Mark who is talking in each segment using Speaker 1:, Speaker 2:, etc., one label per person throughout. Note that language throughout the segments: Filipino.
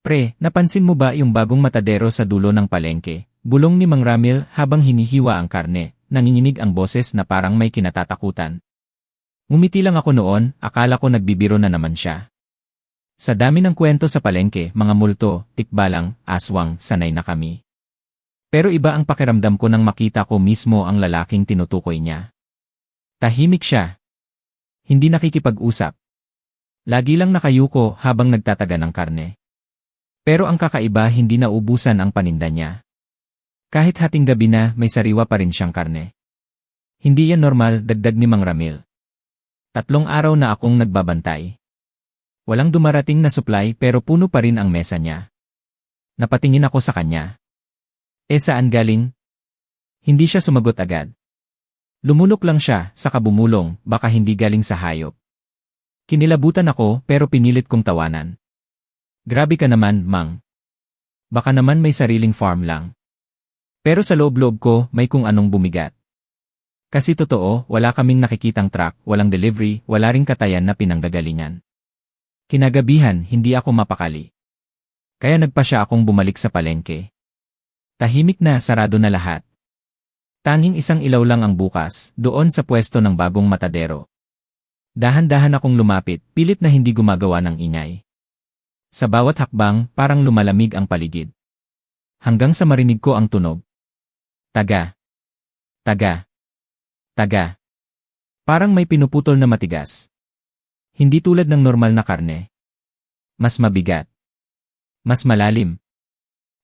Speaker 1: Pre, napansin mo ba yung bagong matadero sa dulo ng palengke? Bulong ni Mang Ramil habang hinihiwa ang karne, nanginginig ang boses na parang may kinatatakutan. Ngumiti lang ako noon, akala ko nagbibiro na naman siya. Sa dami ng kwento sa palengke, mga multo, tikbalang, aswang, sanay na kami. Pero iba ang pakiramdam ko nang makita ko mismo ang lalaking tinutukoy niya. Tahimik siya. Hindi nakikipag-usap. Lagi lang nakayuko habang nagtataga ng karne. Pero ang kakaiba, hindi naubusan ang paninda niya. Kahit hating gabi na, may sariwa pa rin siyang karne. Hindi yan normal, dagdag ni Mang Ramil. 3 araw na akong nagbabantay. Walang dumarating na supply pero puno pa rin ang mesa niya. Napatingin ako sa kanya. Saan galing? Hindi siya sumagot agad. Lumulok lang siya, saka bumulong, baka hindi galing sa hayop. Kinilabutan ako pero pinilit kong tawanan. Grabe ka naman, Mang. Baka naman may sariling farm lang. Pero sa loob-loob ko, may kung anong bumigat. Kasi totoo, wala kaming nakikitang truck, walang delivery, wala ring katayan na pinanggagalingan. Kinagabihan, hindi ako mapakali. Kaya nagpa siya akong bumalik sa palengke. Tahimik na, sarado na lahat. Tanging isang ilaw lang ang bukas, doon sa pwesto ng bagong matadero. Dahan-dahan akong lumapit, pilit na hindi gumagawa ng ingay. Sa bawat hakbang, parang lumalamig ang paligid. Hanggang sa marinig ko ang tunog. Taga. Taga. Taga. Parang may pinuputol na matigas. Hindi tulad ng normal na karne. Mas mabigat. Mas malalim.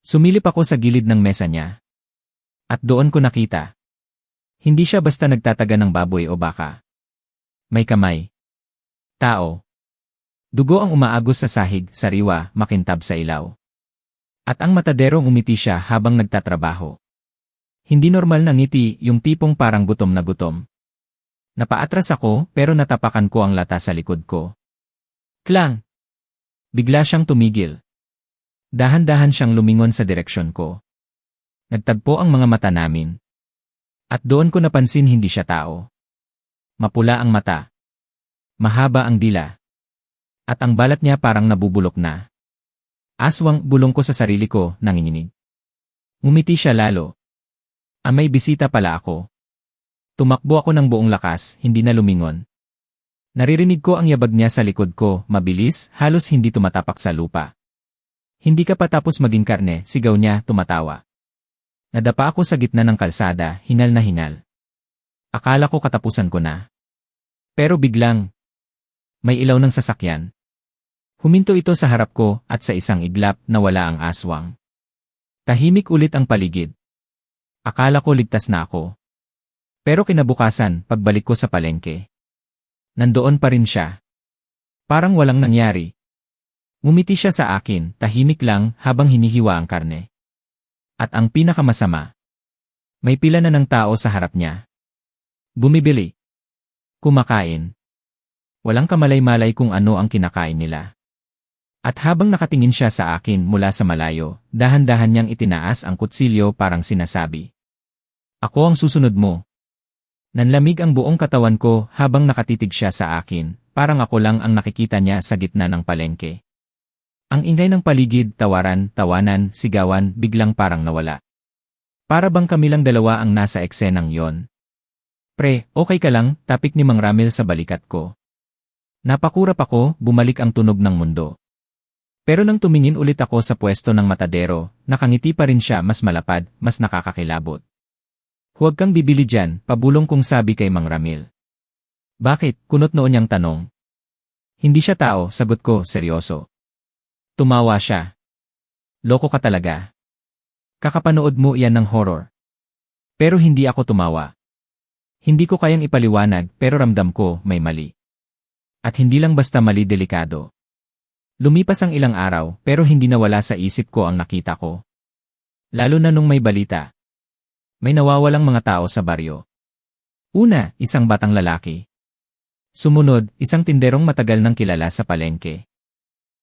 Speaker 1: Sumilip ako sa gilid ng mesa niya. At doon ko nakita. Hindi siya basta nagtataga ng baboy o baka. May kamay. Tao. Dugo ang umaagos sa sahig, sariwa, makintab sa ilaw. At ang mataderong umiti siya habang nagtatrabaho. Hindi normal na ngiti, yung tipong parang gutom na gutom. Napaatras ako, pero natapakan ko ang lata sa likod ko. Klang! Bigla siyang tumigil. Dahan-dahan siyang lumingon sa direksyon ko. Nagtagpo ang mga mata namin. At doon ko napansin hindi siya tao. Mapula ang mata. Mahaba ang dila. At ang balat niya parang nabubulok na. Aswang, bulong ko sa sarili ko, nanginginig. Ngumiti siya lalo. May bisita pala ako. Tumakbo ako ng buong lakas, hindi na lumingon. Naririnig ko ang yabag niya sa likod ko, mabilis, halos hindi tumatapak sa lupa. Hindi ka pa tapos maging karne, sigaw niya, tumatawa. Nadapa ako sa gitna ng kalsada, hingal na hingal. Akala ko katapusan ko na. Pero biglang, may ilaw ng sasakyan. Huminto ito sa harap ko at sa isang iglap nawala ang aswang. Tahimik ulit ang paligid. Akala ko ligtas na ako. Pero kinabukasan, pagbalik ko sa palengke. Nandoon pa rin siya. Parang walang nangyari. Ngumiti siya sa akin, tahimik lang habang hinihiwa ang karne. At ang pinakamasama, may pila na ng tao sa harap niya. Bumibili. Kumakain. Walang kamalay-malay kung ano ang kinakain nila. At habang nakatingin siya sa akin mula sa malayo, dahan-dahan niyang itinaas ang kutsilyo parang sinasabi. Ako ang susunod mo. Nanlamig ang buong katawan ko habang nakatitig siya sa akin, parang ako lang ang nakikita niya sa gitna ng palengke. Ang ingay ng paligid, tawaran, tawanan, sigawan, biglang parang nawala. Para bang kami lang dalawa ang nasa eksenang yon. Pre, okay ka lang, tapik ni Mang Ramil sa balikat ko. Napakurap ako, bumalik ang tunog ng mundo. Pero nang tumingin ulit ako sa pwesto ng matadero, nakangiti pa rin siya, mas malapad, mas nakakakilabot. Huwag kang bibili dyan, pabulong kong sabi kay Mang Ramil. Bakit? Kunot noon niyang tanong. Hindi siya tao, sagot ko, seryoso. Tumawa siya. Loko ka talaga. Kakapanood mo iyan ng horror. Pero hindi ako tumawa. Hindi ko kayang ipaliwanag pero ramdam ko may mali. At hindi lang basta mali, delikado. Lumipas ang ilang araw pero hindi nawala sa isip ko ang nakita ko. Lalo na nung may balita. May nawawalang mga tao sa baryo. Una, isang batang lalaki. Sumunod, isang tinderong matagal nang kilala sa palengke.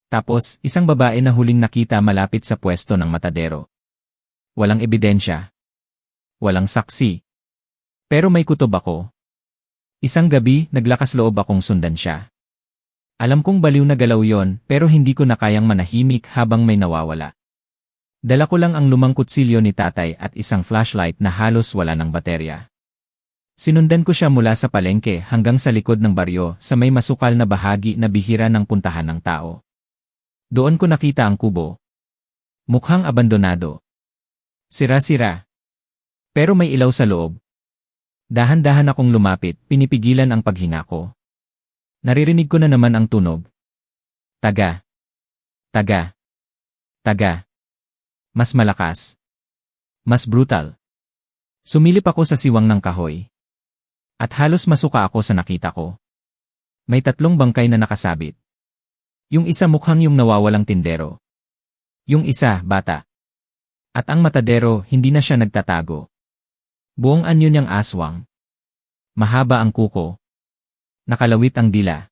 Speaker 1: Tapos, isang babae na huling nakita malapit sa pwesto ng matadero. Walang ebidensya. Walang saksi. Pero may kutob ako. Isang gabi, naglakas loob akong sundan siya. Alam kong baliw na galaw yon, pero hindi ko na kayang manahimik habang may nawawala. Dala ko lang ang lumang kutsilyo ni tatay at isang flashlight na halos wala ng baterya. Sinundan ko siya mula sa palengke hanggang sa likod ng baryo sa may masukal na bahagi na bihira ng puntahan ng tao. Doon ko nakita ang kubo. Mukhang abandonado. Sira-sira. Pero may ilaw sa loob. Dahan-dahan akong lumapit, pinipigilan ang paghinga ko. Naririnig ko na naman ang tunog. Taga. Taga. Taga. Mas malakas. Mas brutal. Sumilip ako sa siwang ng kahoy. At halos masuka ako sa nakita ko. May 3 bangkay na nakasabit. Yung isa mukhang yung nawawalang tindero. Yung isa, bata. At ang matadero, hindi na siya nagtatago. Buong anyo niyang aswang. Mahaba ang kuko. Nakalawit ang dila.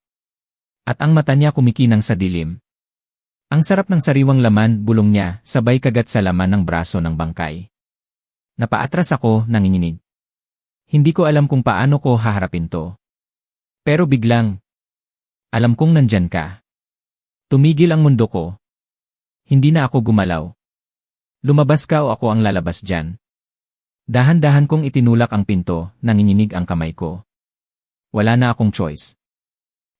Speaker 1: At ang mata niya kumikinang sa dilim. Ang sarap ng sariwang laman, bulong niya, sabay kagat sa laman ng braso ng bangkay. Napaatras ako, nanginginig. Hindi ko alam kung paano ko haharapin to. Pero biglang, alam kong nandyan ka. Tumigil ang mundo ko. Hindi na ako gumalaw. Lumabas ka o ako ang lalabas dyan. Dahan-dahan kong itinulak ang pinto, nanginginig ang kamay ko. Wala na akong choice.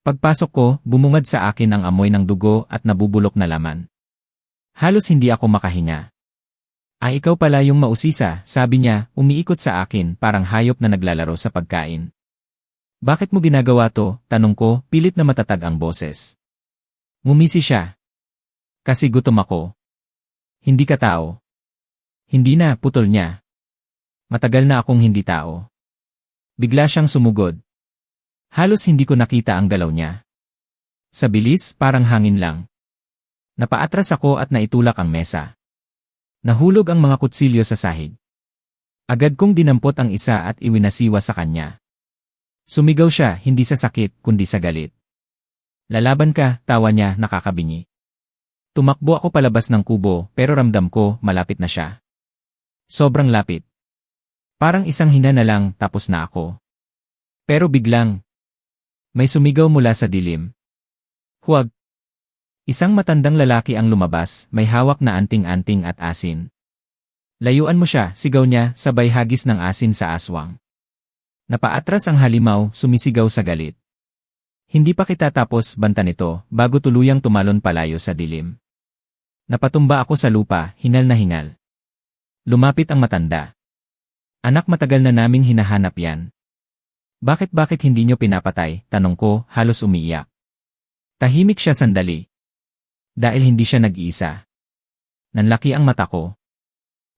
Speaker 1: Pagpasok ko, bumungad sa akin ang amoy ng dugo at nabubulok na laman. Halos hindi ako makahinga. Ikaw pala yung mausisa, sabi niya, umiikot sa akin parang hayop na naglalaro sa pagkain. Bakit mo ginagawa to? Tanong ko, pilit na matatag ang boses. Ngumisi siya. Kasi gutom ako. Hindi ka tao. Hindi na, putol niya. Matagal na akong hindi tao. Bigla siyang sumugod. Halos hindi ko nakita ang galaw niya. Sa bilis, parang hangin lang. Napaatras ako at naitulak ang mesa. Nahulog ang mga kutsilyo sa sahig. Agad kong dinampot ang isa at iwinasiwa sa kanya. Sumigaw siya, hindi sa sakit, kundi sa galit. Lalaban ka, tawa niya, nakakabingi. Tumakbo ako palabas ng kubo, pero ramdam ko, malapit na siya. Sobrang lapit. Parang isang hina na lang, tapos na ako. Pero biglang, may sumigaw mula sa dilim. Huwag! Isang matandang lalaki ang lumabas, may hawak na anting-anting at asin. Layuan mo siya, sigaw niya, sabay hagis ng asin sa aswang. Napaatras ang halimaw, sumisigaw sa galit. Hindi pa kita tapos, banta nito, bago tuluyang tumalon palayo sa dilim. Napatumba ako sa lupa, hingal na hingal. Lumapit ang matanda. Anak, matagal na naming hinahanap yan. Bakit hindi nyo pinapatay? Tanong ko, halos umiiyak. Tahimik siya sandali. Dahil hindi siya nag-iisa. Nanlaki ang mata ko.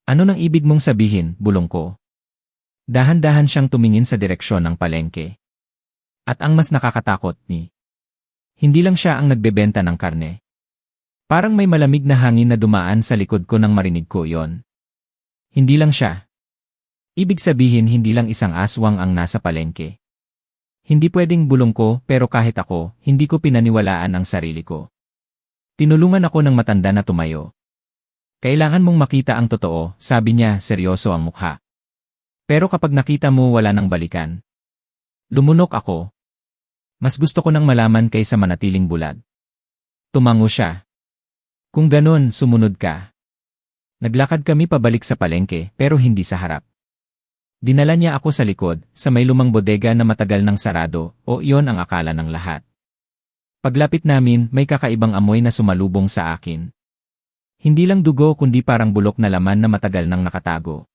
Speaker 1: Ano nang ibig mong sabihin, bulong ko. Dahan-dahan siyang tumingin sa direksyon ng palengke. At ang mas nakakatakot ni, hindi lang siya ang nagbebenta ng karne. Parang may malamig na hangin na dumaan sa likod ko nang marinig ko yon. Hindi lang siya. Ibig sabihin hindi lang isang aswang ang nasa palengke. Hindi pwedeng, bulong ko, pero kahit ako, hindi ko pinaniwalaan ang sarili ko. Tinulungan ako ng matanda na tumayo. Kailangan mong makita ang totoo, sabi niya, seryoso ang mukha. Pero kapag nakita mo, wala nang balikan. Lumunok ako. Mas gusto ko nang malaman kaysa manatiling bulag. Tumango siya. Kung ganon, sumunod ka. Naglakad kami pabalik sa palengke, pero hindi sa harap. Dinala niya ako sa likod, sa may lumang bodega na matagal nang sarado, o iyon ang akala ng lahat. Paglapit namin, may kakaibang amoy na sumalubong sa akin. Hindi lang dugo kundi parang bulok na laman na matagal nang nakatago.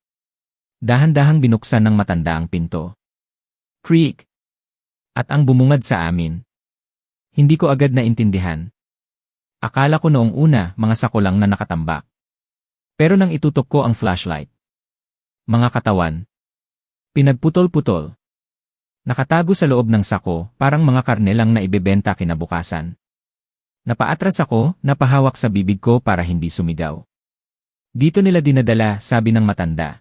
Speaker 1: Dahan-dahang binuksan ng matanda ang pinto. Creak! At ang bumungad sa amin. Hindi ko agad naintindihan. Akala ko noong una, mga sako lang na nakatambak. Pero nang itutok ko ang flashlight. Mga katawan. Pinagputol-putol. Nakatago sa loob ng sako, parang mga karne lang na ibebenta kinabukasan. Napaatras ako, napahawak sa bibig ko para hindi sumigaw. Dito nila dinadala, sabi ng matanda.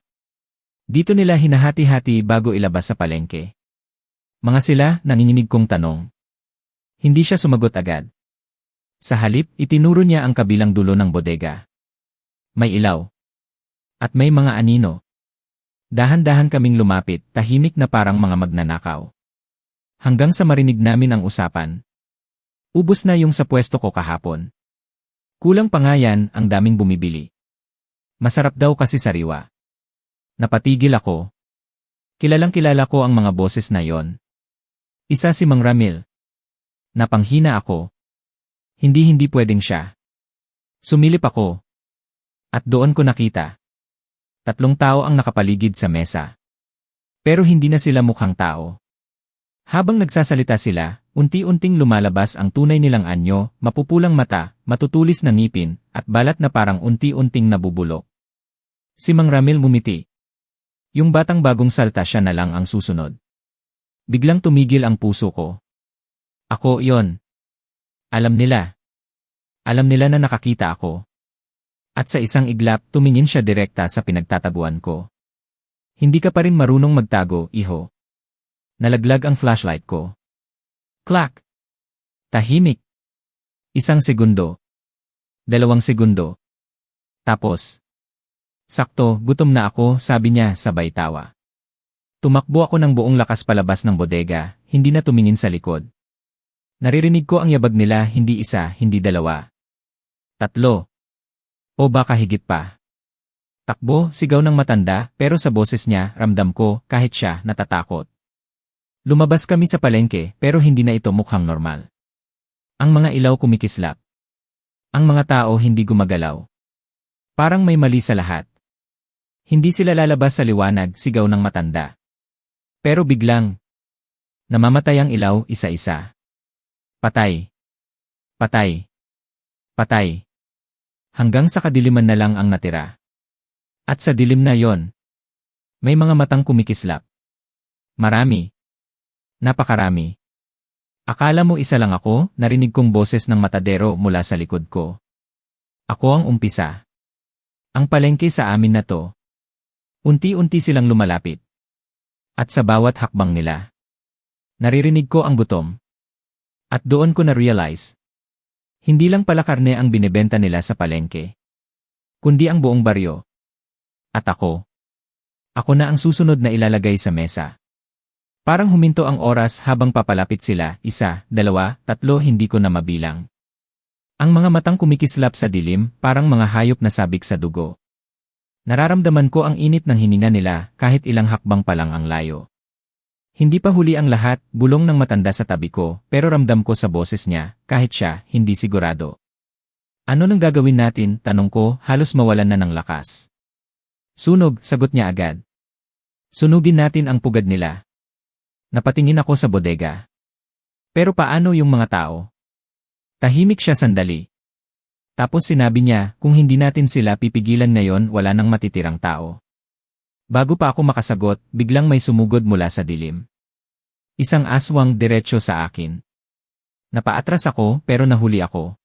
Speaker 1: Dito nila hinahati-hati bago ilabas sa palengke. Mga sila, nanginginig kong tanong. Hindi siya sumagot agad. Sa halip, itinuro niya ang kabilang dulo ng bodega. May ilaw. At may mga anino. Dahan-dahan kaming lumapit, tahimik na parang mga magnanakaw. Hanggang sa marinig namin ang usapan. Ubos na yung sa pwesto ko kahapon. Kulang pa nga yan, ang daming bumibili. Masarap daw kasi sariwa. Napatigil ako. Kilalang-kilala ko ang mga boses na yon. Isa si Mang Ramil. Napanghina ako. Hindi pwedeng siya. Sumilip ako. At doon ko nakita. 3 tao ang nakapaligid sa mesa. Pero hindi na sila mukhang tao. Habang nagsasalita sila, unti-unting lumalabas ang tunay nilang anyo, mapupulang mata, matutulis na ngipin, at balat na parang unti-unting nabubulok. Si Mang Ramil ngumiti. Yung batang bagong salta siya na lang ang susunod. Biglang tumigil ang puso ko. Ako yon. Alam nila. Alam nila na nakakita ako. At sa isang iglap, tumingin siya direkta sa pinagtataguan ko. Hindi ka pa rin marunong magtago, iho. Nalaglag ang flashlight ko. Clack! Tahimik. 1 segundo. 2 segundo. Tapos. Sakto, gutom na ako, sabi niya sabay tawa. Tumakbo ako ng buong lakas palabas ng bodega, hindi na tumingin sa likod. Naririnig ko ang yabag nila, hindi 1, hindi 2. 3. O baka higit pa. Takbo, sigaw ng matanda, pero sa boses niya, ramdam ko, kahit siya, natatakot. Lumabas kami sa palengke, pero hindi na ito mukhang normal. Ang mga ilaw kumikislap. Ang mga tao hindi gumagalaw. Parang may mali sa lahat. Hindi sila lalabas sa liwanag, sigaw ng matanda. Pero biglang, namamatay ang ilaw, isa-isa. Patay. Patay. Patay. Hanggang sa kadiliman na lang ang natira. At sa dilim na yon, may mga matang kumikislap. Marami. Napakarami. Akala mo isa lang ako, narinig kong boses ng matadero mula sa likod ko. Ako ang umpisa. Ang palengke sa amin na to. Unti-unti silang lumalapit. At sa bawat hakbang nila, naririnig ko ang gutom. At doon ko na-realize, hindi lang pala karne ang binebenta nila sa palengke, kundi ang buong baryo. At ako na ang susunod na ilalagay sa mesa. Parang huminto ang oras habang papalapit sila, 1, 2, 3, hindi ko na mabilang. Ang mga matang kumikislap sa dilim, parang mga hayop na sabik sa dugo. Nararamdaman ko ang init ng hininga nila kahit ilang hakbang pa lang ang layo. Hindi pa huli ang lahat, bulong ng matanda sa tabi ko, pero ramdam ko sa boses niya, kahit siya, hindi sigurado. Ano nang gagawin natin, tanong ko, halos mawalan na ng lakas. Sunog, sagot niya agad. Sunugin natin ang pugad nila. Napatingin ako sa bodega. Pero paano yung mga tao? Tahimik siya sandali. Tapos sinabi niya, kung hindi natin sila pipigilan ngayon, wala nang matitirang tao. Bago pa ako makasagot, biglang may sumugod mula sa dilim. Isang aswang diretso sa akin. Napaatras ako, pero nahuli ako.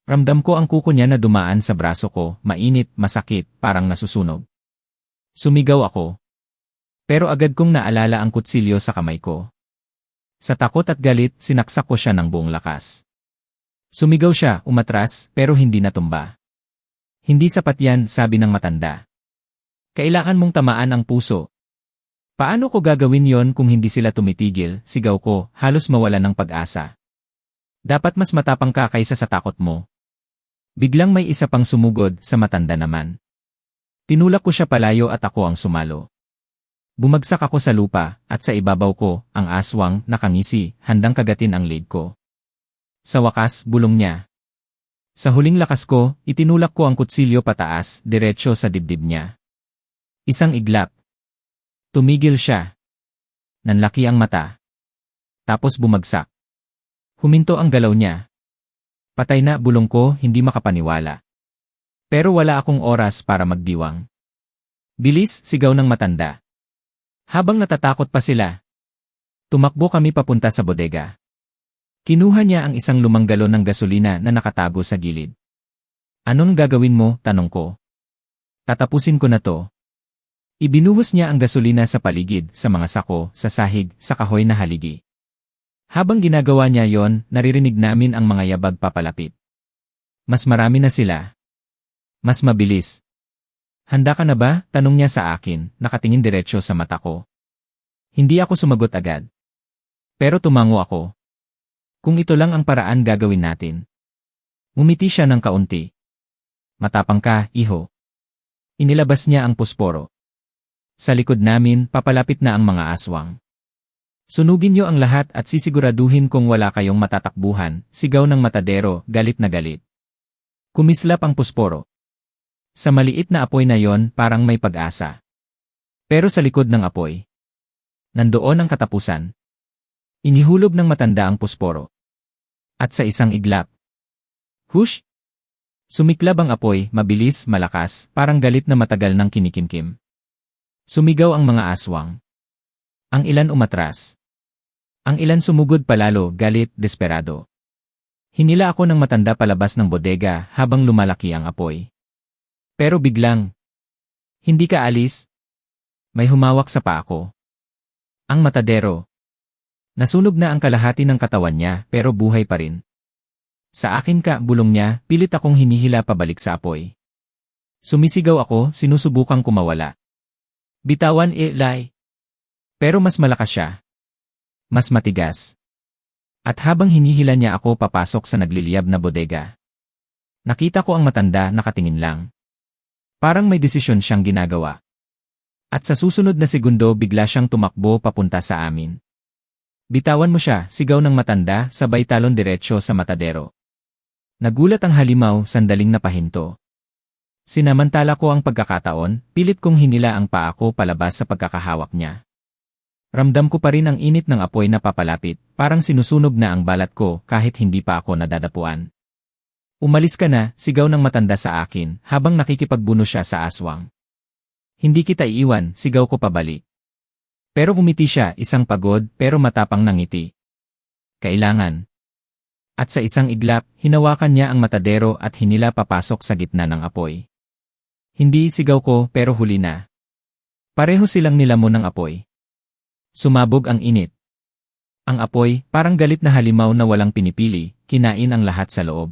Speaker 1: Ramdam ko ang kuko niya na dumaan sa braso ko, mainit, masakit, parang nasusunog. Sumigaw ako. Pero agad kong naalala ang kutsilyo sa kamay ko. Sa takot at galit, sinaksak ko siya ng buong lakas. Sumigaw siya, umatras, pero hindi natumba. Hindi sapat yan, sabi ng matanda. Kailangan mong tamaan ang puso. Paano ko gagawin yon kung hindi sila tumitigil, sigaw ko, halos mawalan ng pag-asa. Dapat mas matapang ka kaysa sa takot mo. Biglang may isa pang sumugod, sa matanda naman. Tinulak ko siya palayo at ako ang sumalo. Bumagsak ako sa lupa, at sa ibabaw ko, ang aswang, nakangisi, handang kagatin ang leg ko. Sa wakas, bulong niya. Sa huling lakas ko, itinulak ko ang kutsilyo pataas, diretsyo sa dibdib niya. Isang iglap. Tumigil siya. Nanlaki ang mata. Tapos bumagsak. Huminto ang galaw niya. Patay na, bulong ko, hindi makapaniwala. Pero wala akong oras para magdiwang. Bilis, sigaw ng matanda. Habang natatakot pa sila, tumakbo kami papunta sa bodega. Kinuha niya ang isang lumang galon ng gasolina na nakatago sa gilid. Anong gagawin mo, tanong ko. Tatapusin ko na to. Ibinuhos niya ang gasolina sa paligid, sa mga sako, sa sahig, sa kahoy na haligi. Habang ginagawa niya yon, naririnig namin ang mga yabag papalapit. Mas marami na sila. Mas mabilis. Handa ka na ba? Tanong niya sa akin, nakatingin diretsyo sa mata ko. Hindi ako sumagot agad. Pero tumango ako. Kung ito lang ang paraan gagawin natin. Ngumiti siya ng kaunti. Matapang ka, iho. Inilabas niya ang pusporo. Sa likod namin, papalapit na ang mga aswang. Sunugin niyo ang lahat at sisiguraduhin kung wala kayong matatakbuhan, sigaw ng matadero, galit na galit. Kumislap ang pusporo. Sa maliit na apoy na yon, parang may pag-asa. Pero sa likod ng apoy, nandoon ang katapusan. Inihulog ng matanda ang pusporo. At sa isang iglap, hush! Sumiklab ang apoy, mabilis, malakas, parang galit na matagal ng kinikimkim. Sumigaw ang mga aswang. Ang ilan umatras. Ang ilan sumugod palalo, galit, desperado. Hinila ako ng matanda palabas ng bodega habang lumalaki ang apoy. Pero biglang, hindi ka alis? May humawak sa paa ko. Ang matadero. Nasunog na ang kalahati ng katawan niya pero buhay pa rin. Sa akin ka, bulong niya, pilit akong hinihila pabalik sa apoy. Sumisigaw ako, sinusubukang kumawala. Bitawan Lai. Pero mas malakas siya. Mas matigas. At habang hinihila niya ako papasok sa nagliliyab na bodega. Nakita ko ang matanda nakatingin lang. Parang may desisyon siyang ginagawa. At sa susunod na segundo bigla siyang tumakbo papunta sa amin. Bitawan mo siya, sigaw ng matanda, sabay talon diretsyo sa matadero. Nagulat ang halimaw, sandaling napahinto. Sinamantala ko ang pagkakataon, pilit kong hinila ang paa ko palabas sa pagkakahawak niya. Ramdam ko pa rin ang init ng apoy na papalapit, parang sinusunog na ang balat ko kahit hindi pa ako nadadapuan. Umalis ka na, sigaw ng matanda sa akin habang nakikipagbuno siya sa aswang. Hindi kita iiwan, sigaw ko pabalik. Pero umiti siya, isang pagod pero matapang na ngiti. Kailangan. At sa isang iglap, hinawakan niya ang matadero at hinila papasok sa gitna ng apoy. Hindi, sigaw ko, pero huli na. Pareho silang nilamon ng apoy. Sumabog ang init. Ang apoy, parang galit na halimaw na walang pinipili, kinain ang lahat sa loob.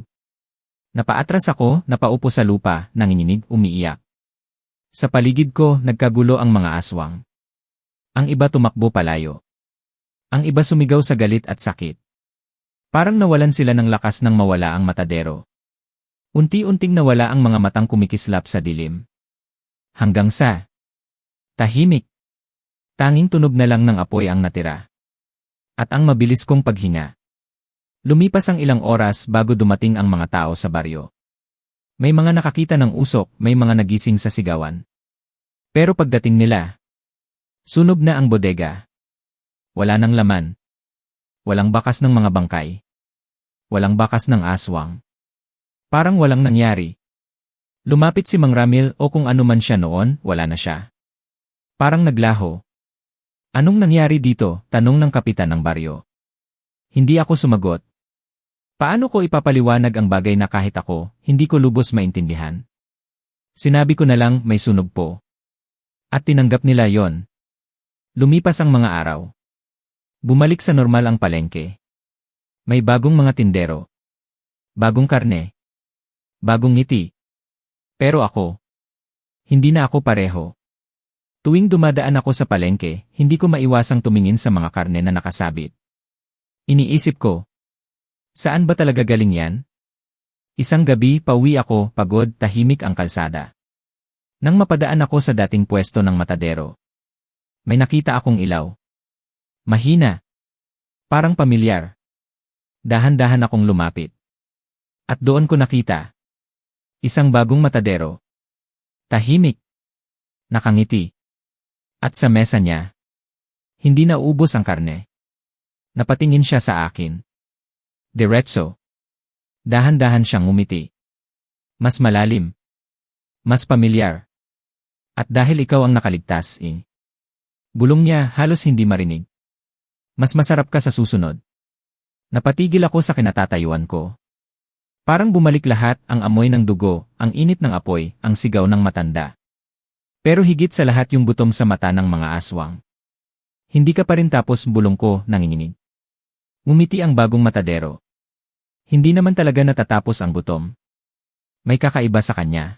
Speaker 1: Napaatras ako, napaupo sa lupa, nanginginig, umiiyak. Sa paligid ko, nagkagulo ang mga aswang. Ang iba tumakbo palayo. Ang iba sumigaw sa galit at sakit. Parang nawalan sila ng lakas nang mawala ang matadero. Unti-unting nawala ang mga matang kumikislap sa dilim. Hanggang sa tahimik. Tanging tunog na lang ng apoy ang natira. At ang mabilis kong paghinga. Lumipas ang ilang oras bago dumating ang mga tao sa baryo. May mga nakakita ng usok, may mga nagising sa sigawan. Pero pagdating nila, sunog na ang bodega. Wala nang laman. Walang bakas ng mga bangkay. Walang bakas ng aswang. Parang walang nangyari. Lumapit si Mang Ramil o kung ano man siya noon, wala na siya. Parang naglaho. Anong nangyari dito? Tanong ng kapitan ng baryo. Hindi ako sumagot. Paano ko ipapaliwanag ang bagay na kahit ako, hindi ko lubos maintindihan? Sinabi ko na lang may sunog po. At tinanggap nila yon. Lumipas ang mga araw. Bumalik sa normal ang palengke. May bagong mga tindero. Bagong karne. Bagong ngiti. Pero ako, hindi na ako pareho. Tuwing dumadaan ako sa palengke, hindi ko maiwasang tumingin sa mga karne na nakasabit. Iniisip ko, saan ba talaga galing yan? Isang gabi, pauwi ako, pagod, tahimik ang kalsada. Nang mapadaan ako sa dating pwesto ng matadero, may nakita akong ilaw. Mahina. Parang pamilyar. Dahan-dahan akong lumapit. At doon ko nakita. Isang bagong matadero. Tahimik. Nakangiti. At sa mesa niya, hindi na ubos ang karne. Napatingin siya sa akin. Diretso. Dahan-dahan siyang umiti. Mas malalim. Mas pamilyar. At dahil ikaw ang nakaligtas, bulong niya halos hindi marinig. Mas masarap ka sa susunod. Napatigil ako sa kinatatayuan ko. Parang bumalik lahat, ang amoy ng dugo, ang init ng apoy, ang sigaw ng matanda. Pero higit sa lahat yung gutom sa mata ng mga aswang. Hindi ka pa rin tapos, bulong ko, nanginginig. Ngumiti ang bagong matadero. Hindi naman talaga natatapos ang gutom. May kakaiba sa kanya.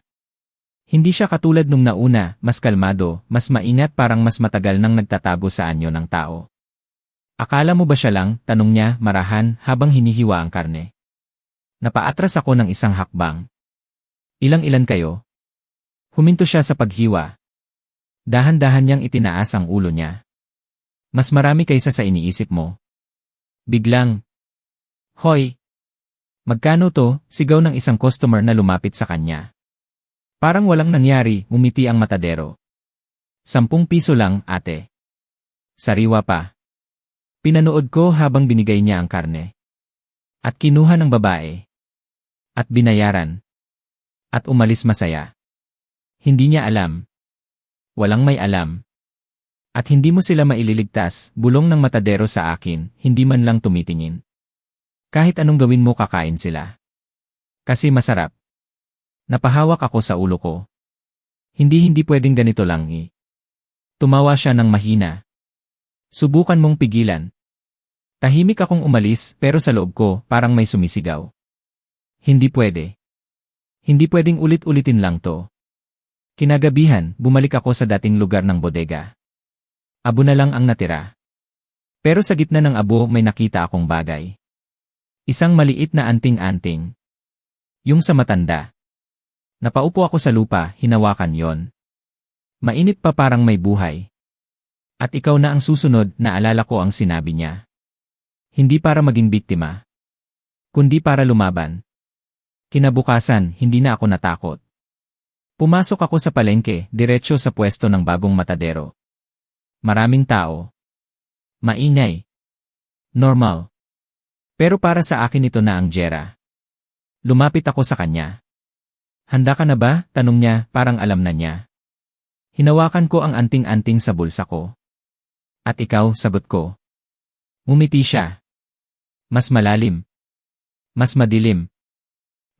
Speaker 1: Hindi siya katulad nung nauna, mas kalmado, mas maingat, parang mas matagal nang nagtatago sa anyo ng tao. Akala mo ba siya lang, tanong niya, marahan, habang hinihiwa ang karne. Napaatras ako ng isang hakbang. Ilang-ilan kayo? Huminto siya sa paghiwa. Dahan-dahan niyang itinaas ang ulo niya. Mas marami kaysa sa iniisip mo. Biglang, "Hoy! Magkano to?" sigaw ng isang customer na lumapit sa kanya. Parang walang nangyari, umiti ang matadero. 10 piso lang, ate. Sariwa pa. Pinanood ko habang binigay niya ang karne. At kinuha ng babae. At binayaran. At umalis masaya. Hindi niya alam. Walang may alam. At hindi mo sila maililigtas, bulong ng matadero sa akin, hindi man lang tumitingin. Kahit anong gawin mo kakain sila. Kasi masarap. Napahawak ako sa ulo ko. Hindi pwedeng ganito lang Tumawa siya ng mahina. Subukan mong pigilan. Tahimik akong umalis pero sa loob ko parang may sumisigaw. Hindi pwede. Hindi pwedeng ulit-ulitin lang to. Kinagabihan, bumalik ako sa dating lugar ng bodega. Abo na lang ang natira. Pero sa gitna ng abo may nakita akong bagay. Isang maliit na anting-anting. Yung sa matanda. Napaupo ako sa lupa, hinawakan yon. Mainit pa parang may buhay. At ikaw na ang susunod, naalala ko ang sinabi niya. Hindi para maging biktima. Kundi para lumaban. Kinabukasan, hindi na ako natakot. Pumasok ako sa palengke, diretso sa pwesto ng bagong matadero. Maraming tao. Maingay. Normal. Pero para sa akin ito na ang Jera. Lumapit ako sa kanya. Handa ka na ba? Tanong niya, parang alam na niya. Hinawakan ko ang anting-anting sa bulsa ko. At ikaw, sagot ko. Ngumiti siya. Mas malalim. Mas madilim.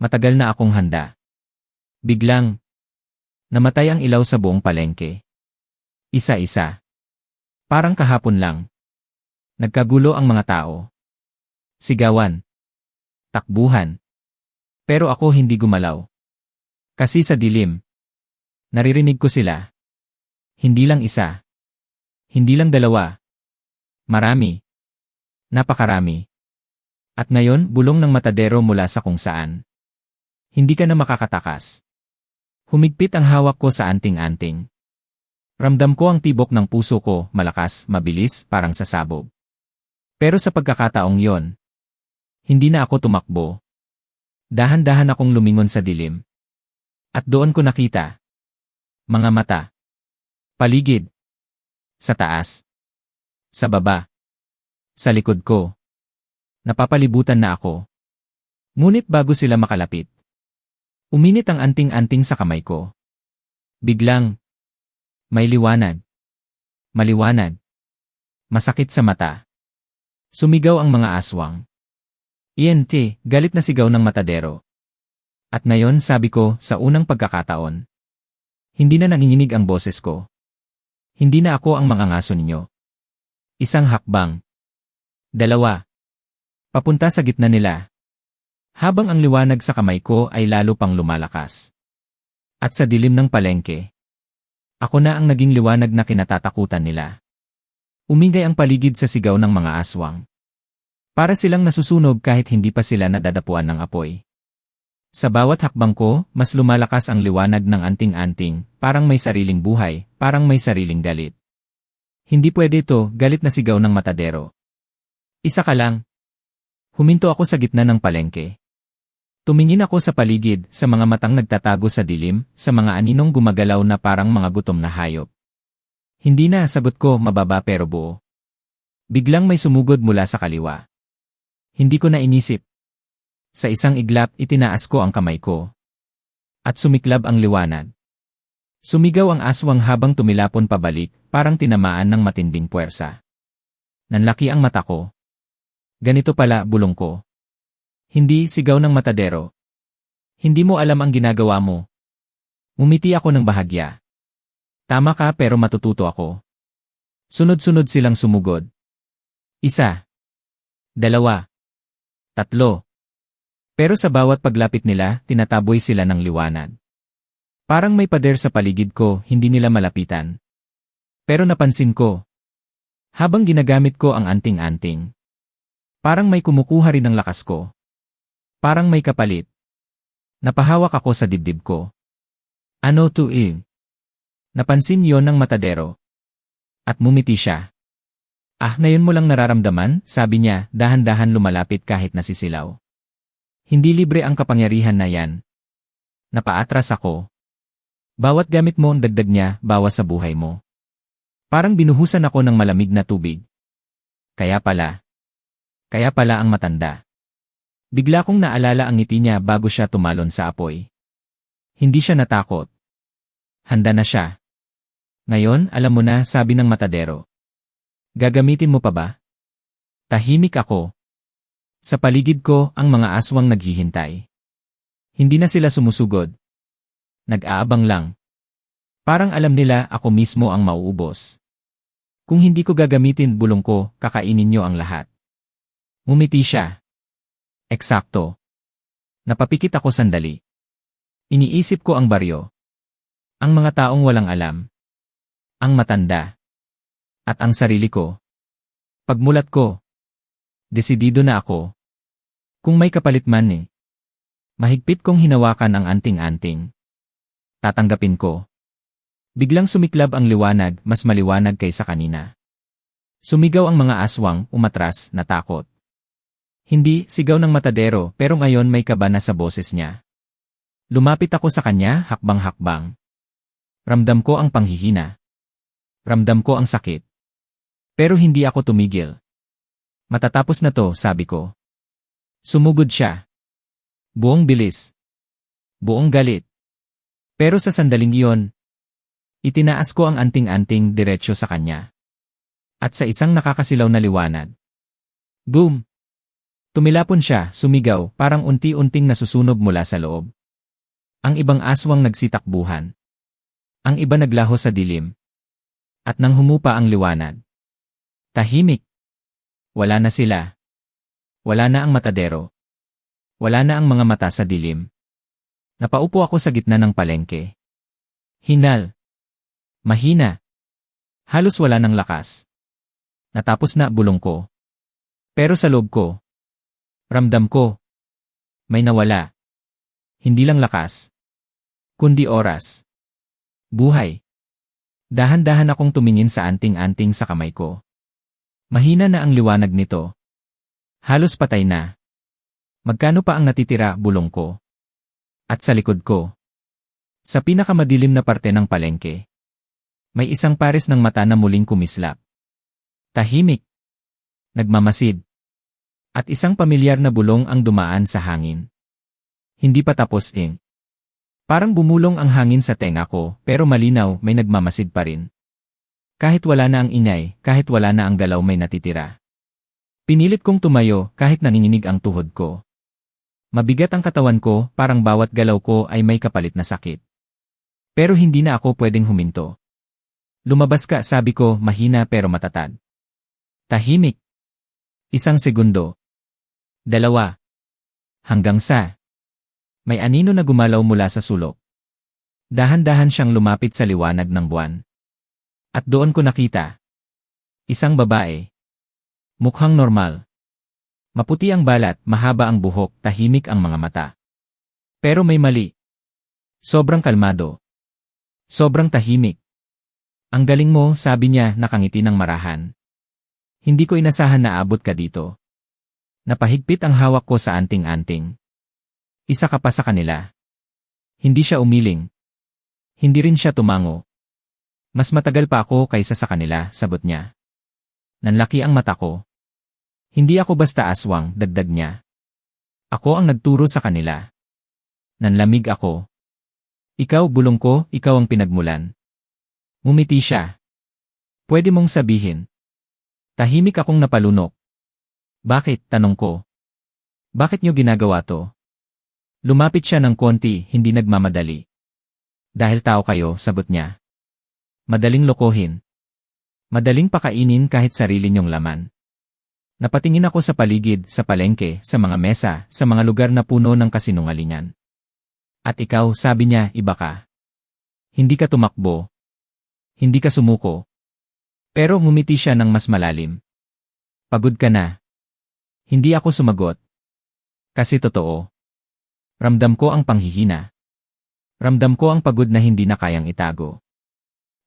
Speaker 1: Matagal na akong handa. Biglang, namatay ang ilaw sa buong palengke. Isa-isa. Parang kahapon lang. Nagkagulo ang mga tao. Sigawan. Takbuhan. Pero ako hindi gumalaw. Kasi sa dilim. Naririnig ko sila. Hindi lang isa. Hindi lang dalawa. Marami. Napakarami. At ngayon, bulong ng matadero mula sa kung saan. Hindi ka na makakatakas. Humigpit ang hawak ko sa anting-anting. Ramdam ko ang tibok ng puso ko, malakas, mabilis, parang sasabog. Pero sa pagkakataong yon, hindi na ako tumakbo. Dahan-dahan akong lumingon sa dilim. At doon ko nakita. Mga mata. Paligid. Sa taas. Sa baba. Sa likod ko. Napapalibutan na ako. Ngunit bago sila makalapit. Uminit ang anting-anting sa kamay ko. Biglang. May liwanag. Maliwanag. Masakit sa mata. Sumigaw ang mga aswang. ENT, galit na sigaw ng matadero. At ngayon sabi ko sa unang pagkakataon. Hindi na nanginginig ang boses ko. Hindi na ako ang mangangaso ninyo. Isang hakbang. 2. Papunta sa gitna nila. Habang ang liwanag sa kamay ko ay lalo pang lumalakas. At sa dilim ng palengke, ako na ang naging liwanag na kinatatakutan nila. Umingay ang paligid sa sigaw ng mga aswang. Para silang nasusunog kahit hindi pa sila nadadapuan ng apoy. Sa bawat hakbang ko, mas lumalakas ang liwanag ng anting-anting, parang may sariling buhay, parang may sariling galit. Hindi pwede ito, galit na sigaw ng matadero. Isa ka lang. Huminto ako sa gitna ng palengke. Tumingin ako sa paligid, sa mga matang nagtatago sa dilim, sa mga aninong gumagalaw na parang mga gutom na hayop. Hindi na, sagot ko, mababa pero buo. Biglang may sumugod mula sa kaliwa. Hindi ko na inisip. Sa isang iglap, itinaas ko ang kamay ko. At sumiklab ang liwanag. Sumigaw ang aswang habang tumilapon pabalik, parang tinamaan ng matinding puwersa. Nanlaki ang mata ko. Ganito pala, bulong ko. Hindi, sigaw ng matadero. Hindi mo alam ang ginagawa mo. Umiti ako ng bahagya. Tama ka pero matututo ako. Sunod-sunod silang sumugod. 1. 2. 3. Pero sa bawat paglapit nila, tinataboy sila ng liwanag. Parang may pader sa paligid ko, hindi nila malapitan. Pero napansin ko. Habang ginagamit ko ang anting-anting. Parang may kumukuha rin ng lakas ko. Parang may kapalit. Napahawak ako sa dibdib ko. Ano to eh? Napansin yon ng matadero. At mumiti siya. Ah, ngayon mo lang nararamdaman, sabi niya, dahan-dahan lumalapit kahit nasisilaw. Hindi libre ang kapangyarihan na yan. Napaatras ako. Bawat gamit mo ang dagdag niya, bawas sa buhay mo. Parang binuhusan ako ng malamig na tubig. Kaya pala ang matanda. Bigla kong naalala ang ngiti niya bago siya tumalon sa apoy. Hindi siya natakot. Handa na siya. Ngayon, alam mo na, sabi ng matadero. Gagamitin mo pa ba? Tahimik ako. Sa paligid ko, ang mga aswang naghihintay. Hindi na sila sumusugod. Nag-aabang lang. Parang alam nila ako mismo ang mauubos. Kung hindi ko gagamitin bulong ko, kakainin niyo ang lahat. Ngumiti siya. Eksakto. Napapikit ako sandali. Iniisip ko ang baryo. Ang mga taong walang alam. Ang matanda. At ang sarili ko. Pagmulat ko. Desidido na ako. Kung may kapalit man eh. Mahigpit kong hinawakan ang anting-anting. Tatanggapin ko. Biglang sumiklab ang liwanag, mas maliwanag kaysa kanina. Sumigaw ang mga aswang, umatras, natakot. Hindi, sigaw ng matadero, pero ngayon may kaba na sa boses niya. Lumapit ako sa kanya, hakbang-hakbang. Ramdam ko ang panghihina. Ramdam ko ang sakit. Pero hindi ako tumigil. Matatapos na to, sabi ko. Sumugod siya. Buong bilis. Buong galit. Pero sa sandaling iyon, itinaas ko ang anting-anting diretsyo sa kanya. At sa isang nakakasilaw na liwanag. Boom! Tumilapon siya, sumigaw, parang unti-unting nasusunog mula sa loob. Ang ibang aswang nagsitakbuhan. Ang iba naglaho sa dilim. At nang humupa ang liwanag. Tahimik. Wala na sila. Wala na ang matadero. Wala na ang mga mata sa dilim. Napaupo ako sa gitna ng palengke. Hinal. Mahina. Halos wala ng lakas. Natapos na bulong ko. Pero sa loob ko, ramdam ko, may nawala. Hindi lang lakas, kundi oras. Buhay. Dahan-dahan akong tumingin sa anting-anting sa kamay ko. Mahina na ang liwanag nito. Halos patay na. Magkano pa ang natitira, bulong ko. At sa likod ko, sa pinakamadilim na parte ng palengke, may isang pares ng mata na muling kumislap. Tahimik. Nagmamasid. At isang pamilyar na bulong ang dumaan sa hangin. Hindi pa tapos eh. Parang bumulong ang hangin sa tenga ko, pero malinaw, may nagmamasid pa rin. Kahit wala na ang ingay, kahit wala na ang galaw, may natitira. Pinilit kong tumayo kahit nanginginig ang tuhod ko. Mabigat ang katawan ko, parang bawat galaw ko ay may kapalit na sakit. Pero hindi na ako pwedeng huminto. Lumabas ka, sabi ko, mahina pero matatag. Tahimik. Isang segundo. 2. Hanggang sa may anino na gumalaw mula sa sulok. Dahan-dahan siyang lumapit sa liwanag ng buwan. At doon ko nakita. Isang babae. Mukhang normal. Maputi ang balat, mahaba ang buhok, tahimik ang mga mata. Pero may mali. Sobrang kalmado. Sobrang tahimik. Ang galing mo, sabi niya, nakangiti ng marahan. Hindi ko inasahan na abot ka dito. Napahigpit ang hawak ko sa anting-anting. Isa ka pa sa kanila. Hindi siya umiling. Hindi rin siya tumango. Mas matagal pa ako kaysa sa kanila, sagot niya. Nanlaki ang mata ko. Hindi ako basta aswang, dagdag niya. Ako ang nagturo sa kanila. Nanlamig ako. Ikaw, bulong ko, ikaw ang pinagmulan. Ngumiti siya. Pwede mong sabihin. Tahimik akong napalunok. Bakit, tanong ko. Bakit niyo ginagawa to? Lumapit siya ng konti, hindi nagmamadali. Dahil tao kayo, sagot niya. Madaling lokohin. Madaling pakainin kahit sarili niyong laman. Napatingin ako sa paligid, sa palengke, sa mga mesa, sa mga lugar na puno ng kasinungalingan. At ikaw, sabi niya, iba ka. Hindi ka tumakbo. Hindi ka sumuko. Pero ngumiti siya ng mas malalim. Pagod ka na. Hindi ako sumagot. Kasi totoo. Ramdam ko ang panghihina. Ramdam ko ang pagod na hindi na kayang itago.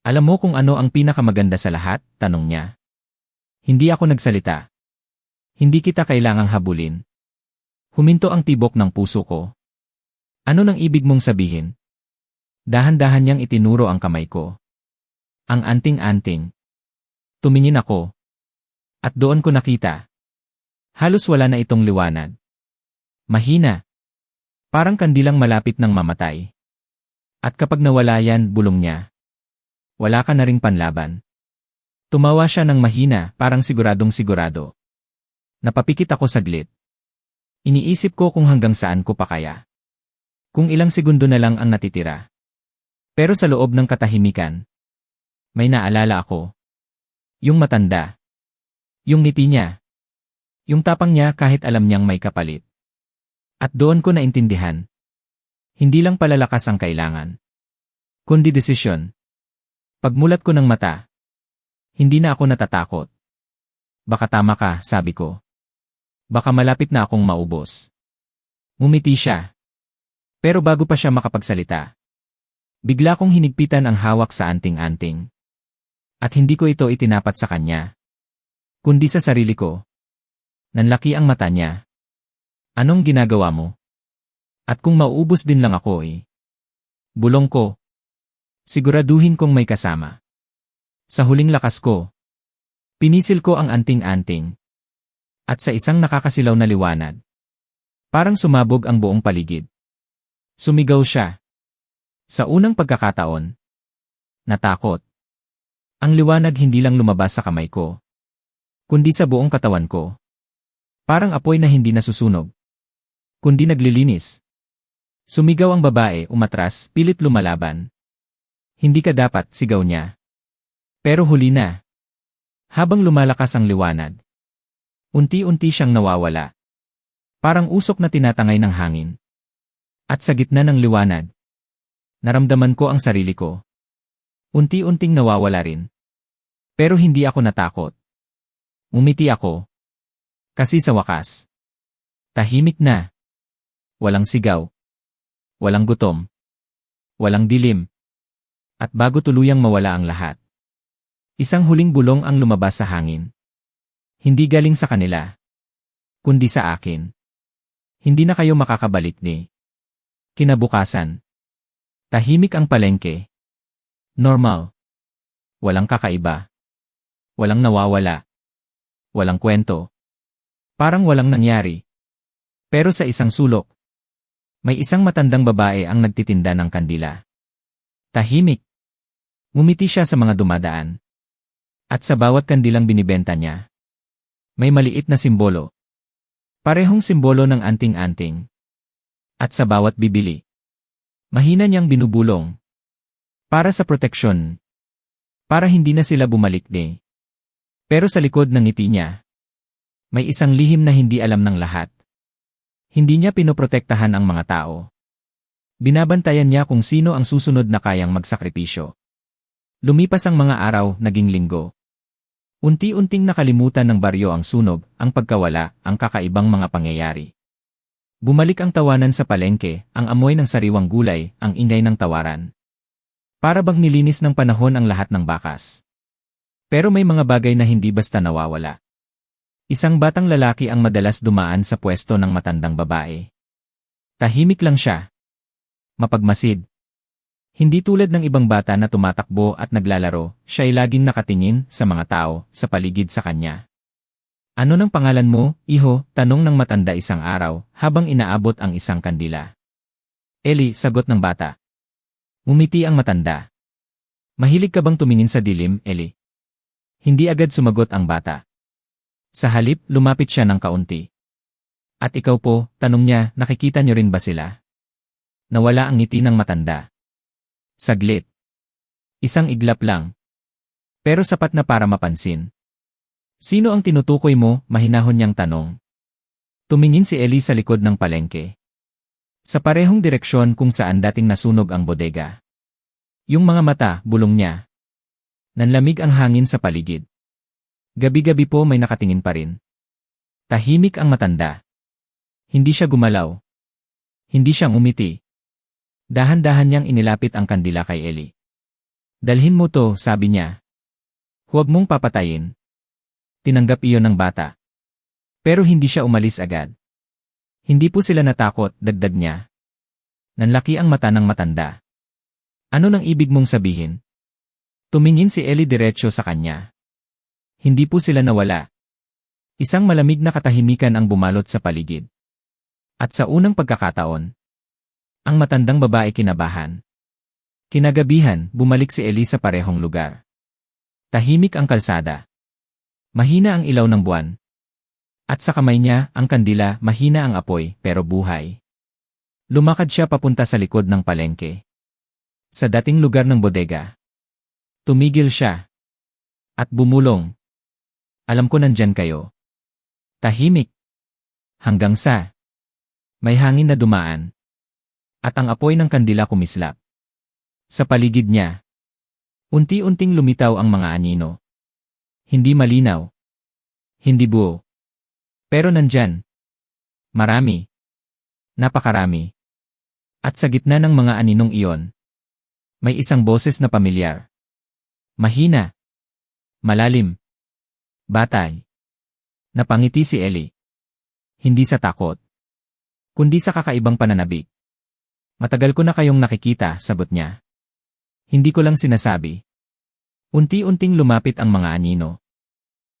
Speaker 1: Alam mo kung ano ang pinakamaganda sa lahat? Tanong niya. Hindi ako nagsalita. Hindi kita kailangang habulin. Huminto ang tibok ng puso ko. Ano nang ibig mong sabihin? Dahan-dahan niyang itinuro ang kamay ko. Ang anting-anting. Tumingin ako. At doon ko nakita. Halos wala na itong liwanag. Mahina. Parang kandilang malapit ng mamatay. At kapag nawala yan, bulong niya. Wala ka na ring panlaban. Tumawa siya ng mahina, parang siguradong sigurado. Napapikit ako saglit. Iniisip ko kung hanggang saan ko pa kaya. Kung ilang segundo na lang ang natitira. Pero sa loob ng katahimikan, may naalala ako. Yung matanda. Yung ngiti niya. Yung tapang niya kahit alam niyang may kapalit. At doon ko naintindihan. Hindi lang palalakas ang kailangan. Kundi desisyon. Pagmulat ko ng mata. Hindi na ako natatakot. Baka tama ka, sabi ko. Baka malapit na akong maubos. Ngumiti siya. Pero bago pa siya makapagsalita, bigla kong hinigpitan ang hawak sa anting-anting. At hindi ko ito itinapat sa kanya. Kundi sa sarili ko. Nanlaki ang mata niya. Anong ginagawa mo? At kung mauubos din lang ako Bulong ko. Siguraduhin kong may kasama. Sa huling lakas ko, pinisil ko ang anting-anting. At sa isang nakakasilaw na liwanag, parang sumabog ang buong paligid. Sumigaw siya. Sa unang pagkakataon, natakot. Ang liwanag hindi lang lumabas sa kamay ko, kundi sa buong katawan ko. Parang apoy na hindi nasusunog, kundi naglilinis. Sumigaw ang babae, umatras, pilit lumalaban. Hindi ka dapat, sigaw niya. Pero huli na. Habang lumalakas ang liwanag, unti-unti siyang nawawala. Parang usok na tinatangay ng hangin. At sa gitna ng liwanag, naramdaman ko ang sarili ko. Unti-unting nawawala rin. Pero hindi ako natakot. Umiti ako. Kasi sa wakas, tahimik na. Walang sigaw. Walang gutom. Walang dilim. At bago tuluyang mawala ang lahat, isang huling bulong ang lumabas sa hangin. Hindi galing sa kanila, kundi sa akin. Hindi na kayo makakabalik ni. Kinabukasan. Tahimik ang palengke. Normal. Walang kakaiba. Walang nawawala. Walang kwento. Parang walang nangyari. Pero sa isang sulok, may isang matandang babae ang nagtitinda ng kandila. Tahimik. Ngumiti siya sa mga dumadaan. At sa bawat kandilang binibenta niya, may maliit na simbolo. Parehong simbolo ng anting-anting. At sa bawat bibili, mahina niyang binubulong. Para sa proteksyon. Para hindi na sila bumalik ni. Pero sa likod ng ngiti niya, may isang lihim na hindi alam ng lahat. Hindi niya pinoprotektahan ang mga tao. Binabantayan niya kung sino ang susunod na kayang magsakripisyo. Lumipas ang mga araw, naging linggo. Unti-unting nakalimutan ng baryo ang sunog, ang pagkawala, ang kakaibang mga pangyayari. Bumalik ang tawanan sa palengke, ang amoy ng sariwang gulay, ang ingay ng tawaran. Para bang nilinis ng panahon ang lahat ng bakas. Pero may mga bagay na hindi basta nawawala. Isang batang lalaki ang madalas dumaan sa pwesto ng matandang babae. Tahimik lang siya. Mapagmasid. Hindi tulad ng ibang bata na tumatakbo at naglalaro, siya ay laging nakatingin sa mga tao sa paligid sa kanya. Ano ng pangalan mo, iho? Tanong ng matanda isang araw habang inaabot ang isang kandila. Eli, sagot ng bata. Ngumiti ang matanda. Mahilig ka bang tumingin sa dilim, Eli? Hindi agad sumagot ang bata. Sa halip, lumapit siya ng kaunti. At ikaw po, tanong niya, nakikita niyo rin ba sila? Nawala ang ngiti ng matanda. Saglit. Isang iglap lang. Pero sapat na para mapansin. Sino ang tinutukoy mo? Mahinahon niyang tanong. Tumingin si Eli sa likod ng palengke. Sa parehong direksyon kung saan dating nasunog ang bodega. Yung mga mata, bulong niya. Nanlamig ang hangin sa paligid. Gabi-gabi po may nakatingin pa rin. Tahimik ang matanda. Hindi siya gumalaw. Hindi siya umiti. Dahan-dahan niyang inilapit ang kandila kay Ellie. Dalhin mo to, sabi niya. Huwag mong papatayin. Tinanggap iyon ng bata. Pero hindi siya umalis agad. Hindi po sila natakot, dagdag niya. Nanlaki ang mata ng matanda. Ano nang ibig mong sabihin? Tumingin si Ellie diretso sa kanya. Hindi po sila nawala. Isang malamig na katahimikan ang bumalot sa paligid. At sa unang pagkakataon, ang matandang babae kinabahan. Kinagabihan, bumalik si Ellie sa parehong lugar. Tahimik ang kalsada. Mahina ang ilaw ng buwan. At sa kamay niya, ang kandila, mahina ang apoy, pero buhay. Lumakad siya papunta sa likod ng palengke. Sa dating lugar ng bodega. Tumigil siya. At bumulong. Alam ko nandyan kayo. Tahimik. Hanggang sa may hangin na dumaan. At ang apoy ng kandila kumislap. Sa paligid niya. Unti-unting lumitaw ang mga anino. Hindi malinaw. Hindi buo. Pero nandyan. Marami. Napakarami. At sa gitna ng mga aninong iyon, may isang boses na pamilyar. Mahina. Malalim. Batay. Napangiti si Ellie. Hindi sa takot. Kundi sa kakaibang pananabik. Matagal ko na kayong nakikita, sagot niya. Hindi ko lang sinasabi. Unti-unting lumapit ang mga anino.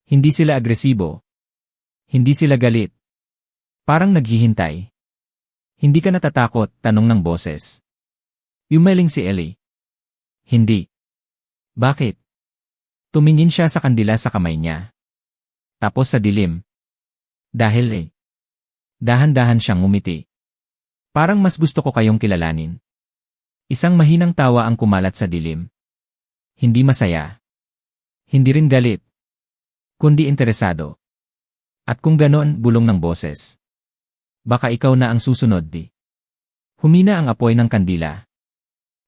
Speaker 1: Hindi sila agresibo. Hindi sila galit. Parang naghihintay. Hindi ka natatakot, tanong ng boses. Yumaling si Ellie. Hindi. Bakit? Tumingin siya sa kandila sa kamay niya. Tapos sa dilim. Dahil dahan-dahan siyang ngumiti. Parang mas gusto ko kayong kilalanin. Isang mahinang tawa ang kumalat sa dilim. Hindi masaya. Hindi rin galit. Kundi interesado. At kung ganon, bulong ng boses. Baka ikaw na ang susunod, di. Humina ang apoy ng kandila.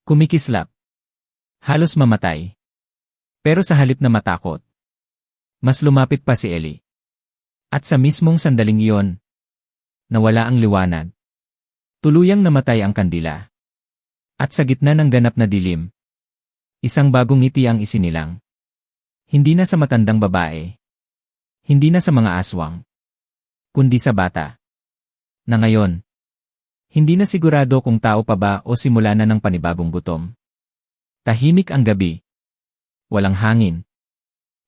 Speaker 1: Kumikislap. Halos mamatay. Pero sa halip na matakot, mas lumapit pa si Ellie. At sa mismong sandaling iyon, nawala ang liwanag. Tuluyang namatay ang kandila. At sa gitna ng ganap na dilim, isang bagong ngiti ang isinilang. Hindi na sa matandang babae. Hindi na sa mga aswang. Kundi sa bata. Na ngayon, hindi na sigurado kung tao pa ba o simula na ng panibagong gutom. Tahimik ang gabi. Walang hangin.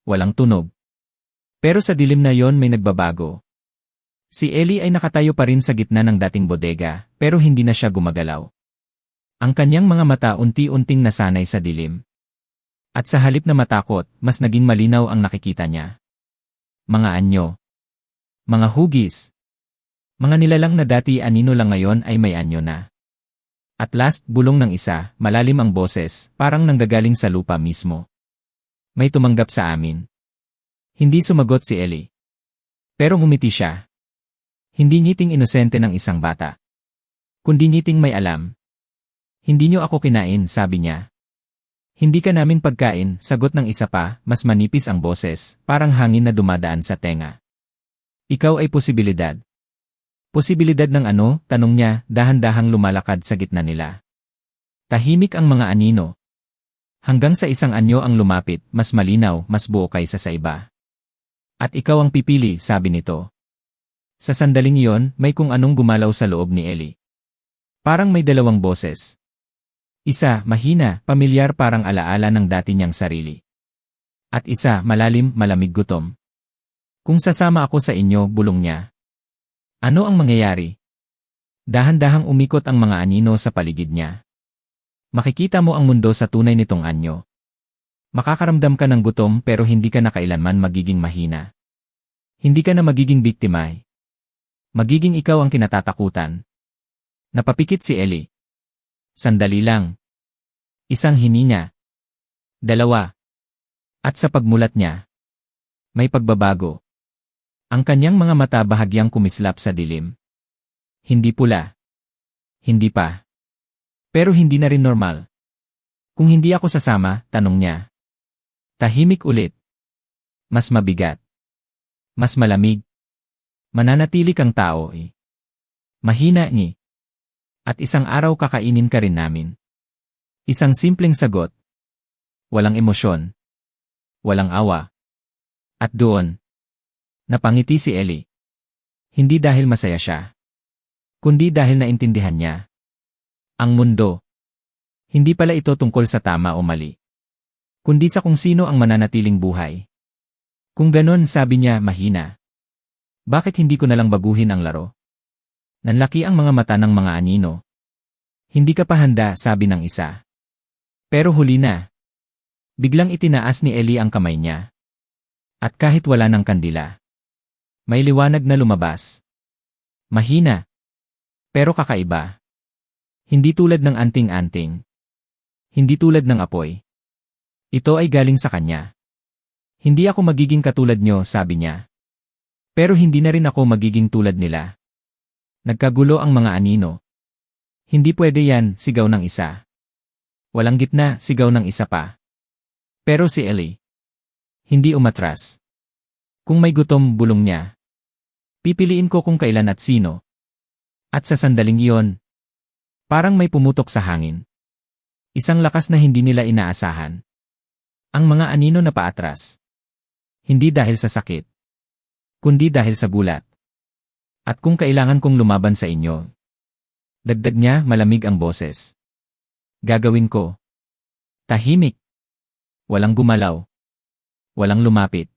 Speaker 1: Walang tunog. Pero sa dilim na yon may nagbabago. Si Ellie ay nakatayo pa rin sa gitna ng dating bodega, pero hindi na siya gumagalaw. Ang kanyang mga mata unti-unting nasanay sa dilim. At sa halip na matakot, mas naging malinaw ang nakikita niya. Mga anyo. Mga hugis. Mga nilalang na dati anino lang ngayon ay may anyo na. At last, bulong ng isa, malalim ang boses, parang nanggagaling sa lupa mismo. May tumanggap sa amin. Hindi sumagot si Ellie. Pero ngumiti siya. Hindi ngiting inosente ng isang bata. Kundi ngiting may alam. Hindi niyo ako kinain, sabi niya. Hindi ka namin pagkain, sagot ng isa pa, mas manipis ang boses, parang hangin na dumadaan sa tenga. Ikaw ay posibilidad. Posibilidad ng ano, tanong niya, dahan-dahang lumalakad sa gitna nila. Tahimik ang mga anino. Hanggang sa isang anyo ang lumapit, mas malinaw, mas buo kaysa sa iba. At ikaw ang pipili, sabi nito. Sa sandaling iyon, may kung anong gumalaw sa loob ni Ellie. Parang may dalawang boses. Isa, mahina, pamilyar parang alaala ng dati niyang sarili. At isa, malalim, malamig gutom. Kung sasama ako sa inyo, bulong niya. Ano ang mangyayari? Dahan-dahang umikot ang mga anino sa paligid niya. Makikita mo ang mundo sa tunay nitong anyo. Makakaramdam ka ng gutom pero hindi ka na kailanman magiging mahina. Hindi ka na magiging biktima. Magiging ikaw ang kinatatakutan. Napapikit si Ellie. Sandali lang. Isang hininga. Dalawa. At sa pagmulat niya, may pagbabago. Ang kanyang mga mata bahagyang kumislap sa dilim. Hindi pula. Hindi pa. Pero hindi na rin normal. Kung hindi ako sasama, tanong niya. Tahimik ulit. Mas mabigat. Mas malamig. Mananatili kang tao eh. Mahina ni. At isang araw kakainin ka rin namin. Isang simpleng sagot. Walang emosyon. Walang awa. At doon, napangiti si Ellie. Hindi dahil masaya siya. Kundi dahil naintindihan niya. Ang mundo. Hindi pala ito tungkol sa tama o mali. Kundi sa kung sino ang mananatiling buhay. Kung ganon, sabi niya, mahina. Bakit hindi ko nalang baguhin ang laro? Nanlaki ang mga mata ng mga anino. Hindi ka pa handa, sabi ng isa. Pero huli na. Biglang itinaas ni Ellie ang kamay niya. At kahit wala ng kandila, may liwanag na lumabas. Mahina. Pero kakaiba. Hindi tulad ng anting-anting. Hindi tulad ng apoy. Ito ay galing sa kanya. Hindi ako magiging katulad niyo, sabi niya. Pero hindi na rin ako magiging tulad nila. Nagkagulo ang mga anino. Hindi pwede yan, sigaw ng isa. Walang gitna, sigaw ng isa pa. Pero si Ellie, hindi umatras. Kung may gutom, bulong niya. Pipiliin ko kung kailan at sino. At sa sandaling iyon, parang may pumutok sa hangin. Isang lakas na hindi nila inaasahan. Ang mga anino na paatras. Hindi dahil sa sakit, kundi dahil sa gulat. At kung kailangan kong lumaban sa inyo, dagdag niya, malamig ang boses. Gagawin ko. Tahimik. Walang gumalaw. Walang lumapit.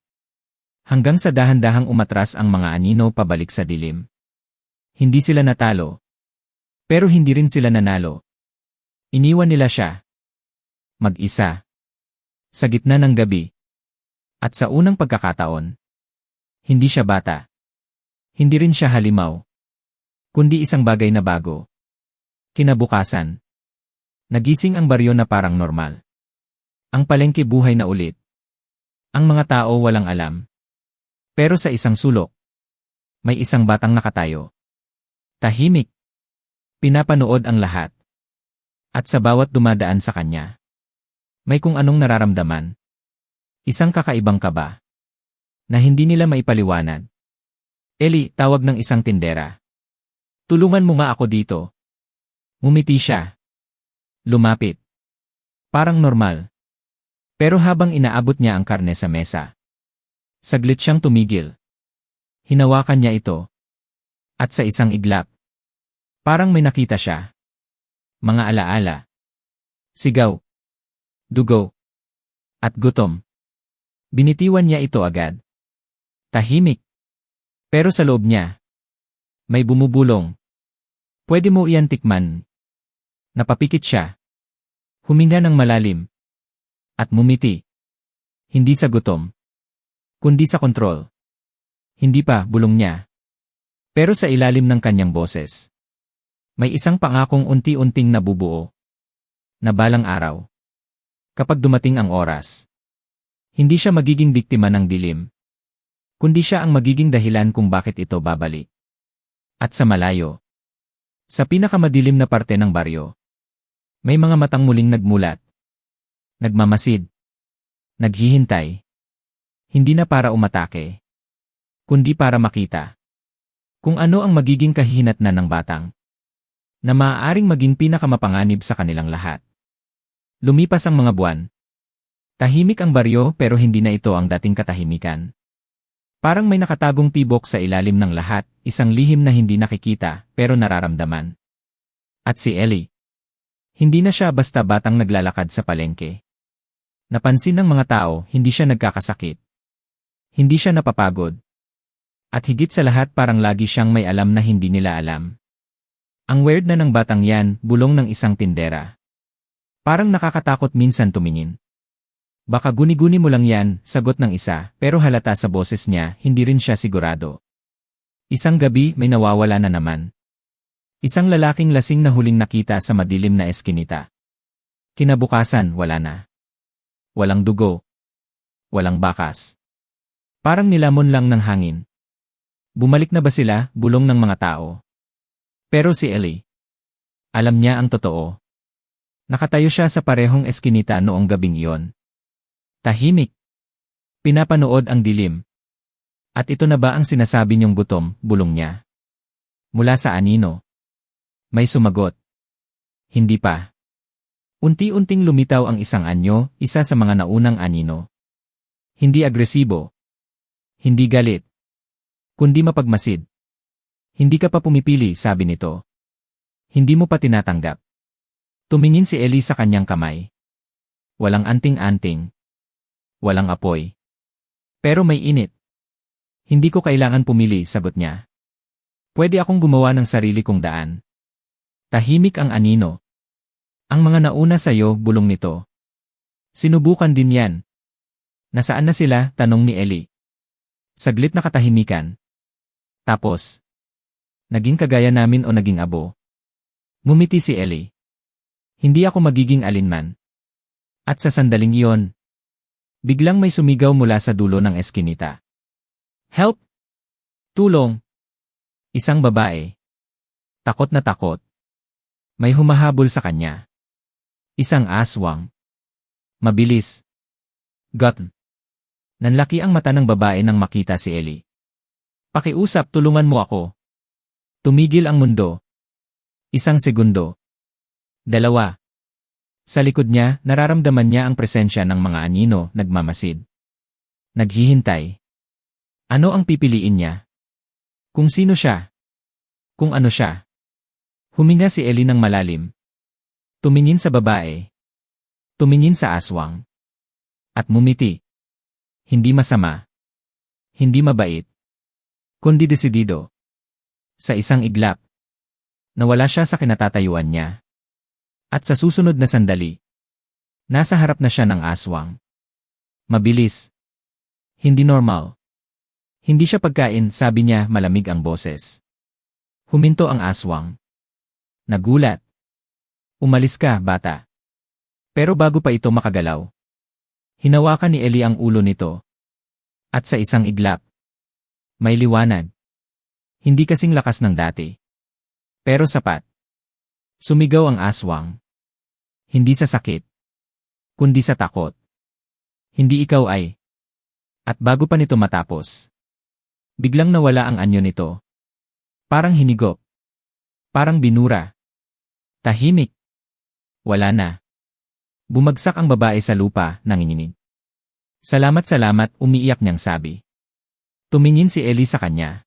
Speaker 1: Hanggang sa dahan-dahang umatras ang mga anino pabalik sa dilim. Hindi sila natalo. Pero hindi rin sila nanalo. Iniwan nila siya. Mag-isa. Sa gitna ng gabi. At sa unang pagkakataon, hindi siya bata. Hindi rin siya halimaw. Kundi isang bagay na bago. Kinabukasan. Nagising ang baryo na parang normal. Ang palengke buhay na ulit. Ang mga tao walang alam. Pero sa isang sulok, may isang batang nakatayo. Tahimik. Pinapanood ang lahat. At sa bawat dumadaan sa kanya, may kung anong nararamdaman. Isang kakaibang kaba. Na hindi nila maipaliwanag. Ellie, tawag ng isang tindera. Tulungan mo nga ako dito. Ngumiti siya. Lumapit. Parang normal. Pero habang inaabot niya ang karne sa mesa, saglit siyang tumigil. Hinawakan niya ito. At sa isang iglap, parang may nakita siya. Mga alaala. Sigaw. Dugo. At gutom. Binitiwan niya ito agad. Tahimik. Pero sa loob niya, may bumubulong. Pwede mo iyan tikman. Napapikit siya. Huminga ng malalim. At mumiti. Hindi sa gutom. Kundi sa kontrol. Hindi pa, bulong niya. Pero sa ilalim ng kanyang boses, may isang pangakong unti-unting nabubuo. Na balang araw. Kapag dumating ang oras, hindi siya magiging biktima ng dilim. Kundi siya ang magiging dahilan kung bakit ito babalik. At sa malayo, sa pinakamadilim na parte ng baryo, may mga matang muling nagmulat. Nagmamasid. Naghihintay. Hindi na para umatake, kundi para makita kung ano ang magiging kahihinatnan ng batang na maaaring maging pinakamapanganib sa kanilang lahat. Lumipas ang mga buwan. Tahimik ang baryo pero hindi na ito ang dating katahimikan. Parang may nakatagong tibok sa ilalim ng lahat, isang lihim na hindi nakikita pero nararamdaman. At si Ellie. Hindi na siya basta batang naglalakad sa palengke. Napansin ng mga tao, hindi siya nagkakasakit. Hindi siya napapagod. At higit sa lahat parang lagi siyang may alam na hindi nila alam. Ang weird na ng batang yan, bulong ng isang tindera. Parang nakakatakot minsan tumingin. Baka guni-guni mo lang yan, sagot ng isa, pero halata sa boses niya, hindi rin siya sigurado. Isang gabi, may nawawala na naman. Isang lalaking lasing na huling nakita sa madilim na eskinita. Kinabukasan, wala na. Walang dugo. Walang bakas. Parang nilamon lang ng hangin. Bumalik na ba sila, bulong ng mga tao? Pero si Ellie, alam niya ang totoo. Nakatayo siya sa parehong eskinita noong gabing iyon. Tahimik. Pinapanood ang dilim. At ito na ba ang sinasabi niyong gutom, bulong niya? Mula sa anino. May sumagot. Hindi pa. Unti-unting lumitaw ang isang anyo, isa sa mga naunang anino. Hindi agresibo. Hindi galit. Kundi mapagmasid. Hindi ka pa pumipili, sabi nito. Hindi mo pa tinatanggap. Tumingin si Ellie sa kanyang kamay. Walang anting-anting. Walang apoy. Pero may init. Hindi ko kailangan pumili, sagot niya. Pwede akong gumawa ng sarili kong daan. Tahimik ang anino. Ang mga nauna sa'yo, bulong nito. Sinubukan din yan. Nasaan na sila, tanong ni Ellie. Saglit na katahimikan. Tapos. Naging kagaya namin o naging abo? Ngumiti si Ellie. Hindi ako magiging alinman. At sa sandaling iyon, biglang may sumigaw mula sa dulo ng eskinita. Help! Tulong! Isang babae. Takot na takot. May humahabol sa kanya. Isang aswang. Mabilis. Gotten. Nanlaki ang mata ng babae nang makita si Ellie. Pakiusap, tulungan mo ako. Tumigil ang mundo. Isang segundo. 2. Sa likod niya, nararamdaman niya ang presensya ng mga anino, nagmamasid. Naghihintay. Ano ang pipiliin niya? Kung sino siya? Kung ano siya? Huminga si Ellie ng malalim. Tumingin sa babae. Tumingin sa aswang. At mumiti. Hindi masama. Hindi mabait. Kundi desidido. Sa isang iglap. Nawala siya sa kinatatayuan niya. At sa susunod na sandali, nasa harap na siya ng aswang. Mabilis. Hindi normal. Hindi siya pagkain, sabi niya, malamig ang boses. Huminto ang aswang. Nagulat. Umalis ka, bata. Pero bago pa ito makagalaw, hinawakan ni Ellie ang ulo nito. At sa isang iglap, may liwanag. Hindi kasing lakas ng dati. Pero sapat. Sumigaw ang aswang. Hindi sa sakit. Kundi sa takot. Hindi ikaw ay. At bago pa nito matapos, biglang nawala ang anyo nito. Parang hinigop. Parang binura. Tahimik. Wala na. Bumagsak ang babae sa lupa, nanginginig. Salamat, umiiyak niyang sabi. Tumingin si Ellie sa kanya.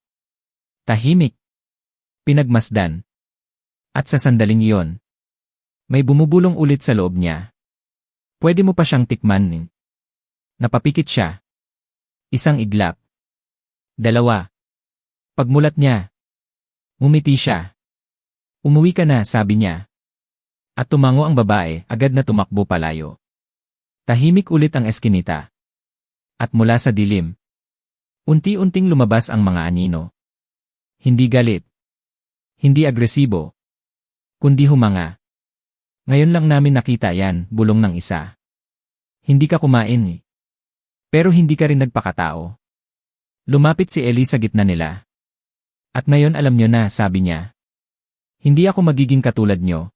Speaker 1: Tahimik. Pinagmasdan. At sa sandaling iyon, may bumubulong ulit sa loob niya. Pwede mo pa siyang tikman. Napapikit siya. Isang iglap. 2. Pagmulat niya. Ngumiti siya. Umuwi ka na, sabi niya. At tumango ang babae, agad na tumakbo palayo. Tahimik ulit ang eskinita. At mula sa dilim, unti-unting lumabas ang mga anino. Hindi galit. Hindi agresibo. Kundi humanga. Ngayon lang namin nakita yan, bulong ng isa. Hindi ka kumain. Pero hindi ka rin nagpakatao. Lumapit si Ellie sa gitna nila. At ngayon alam nyo na, sabi niya. Hindi ako magiging katulad nyo.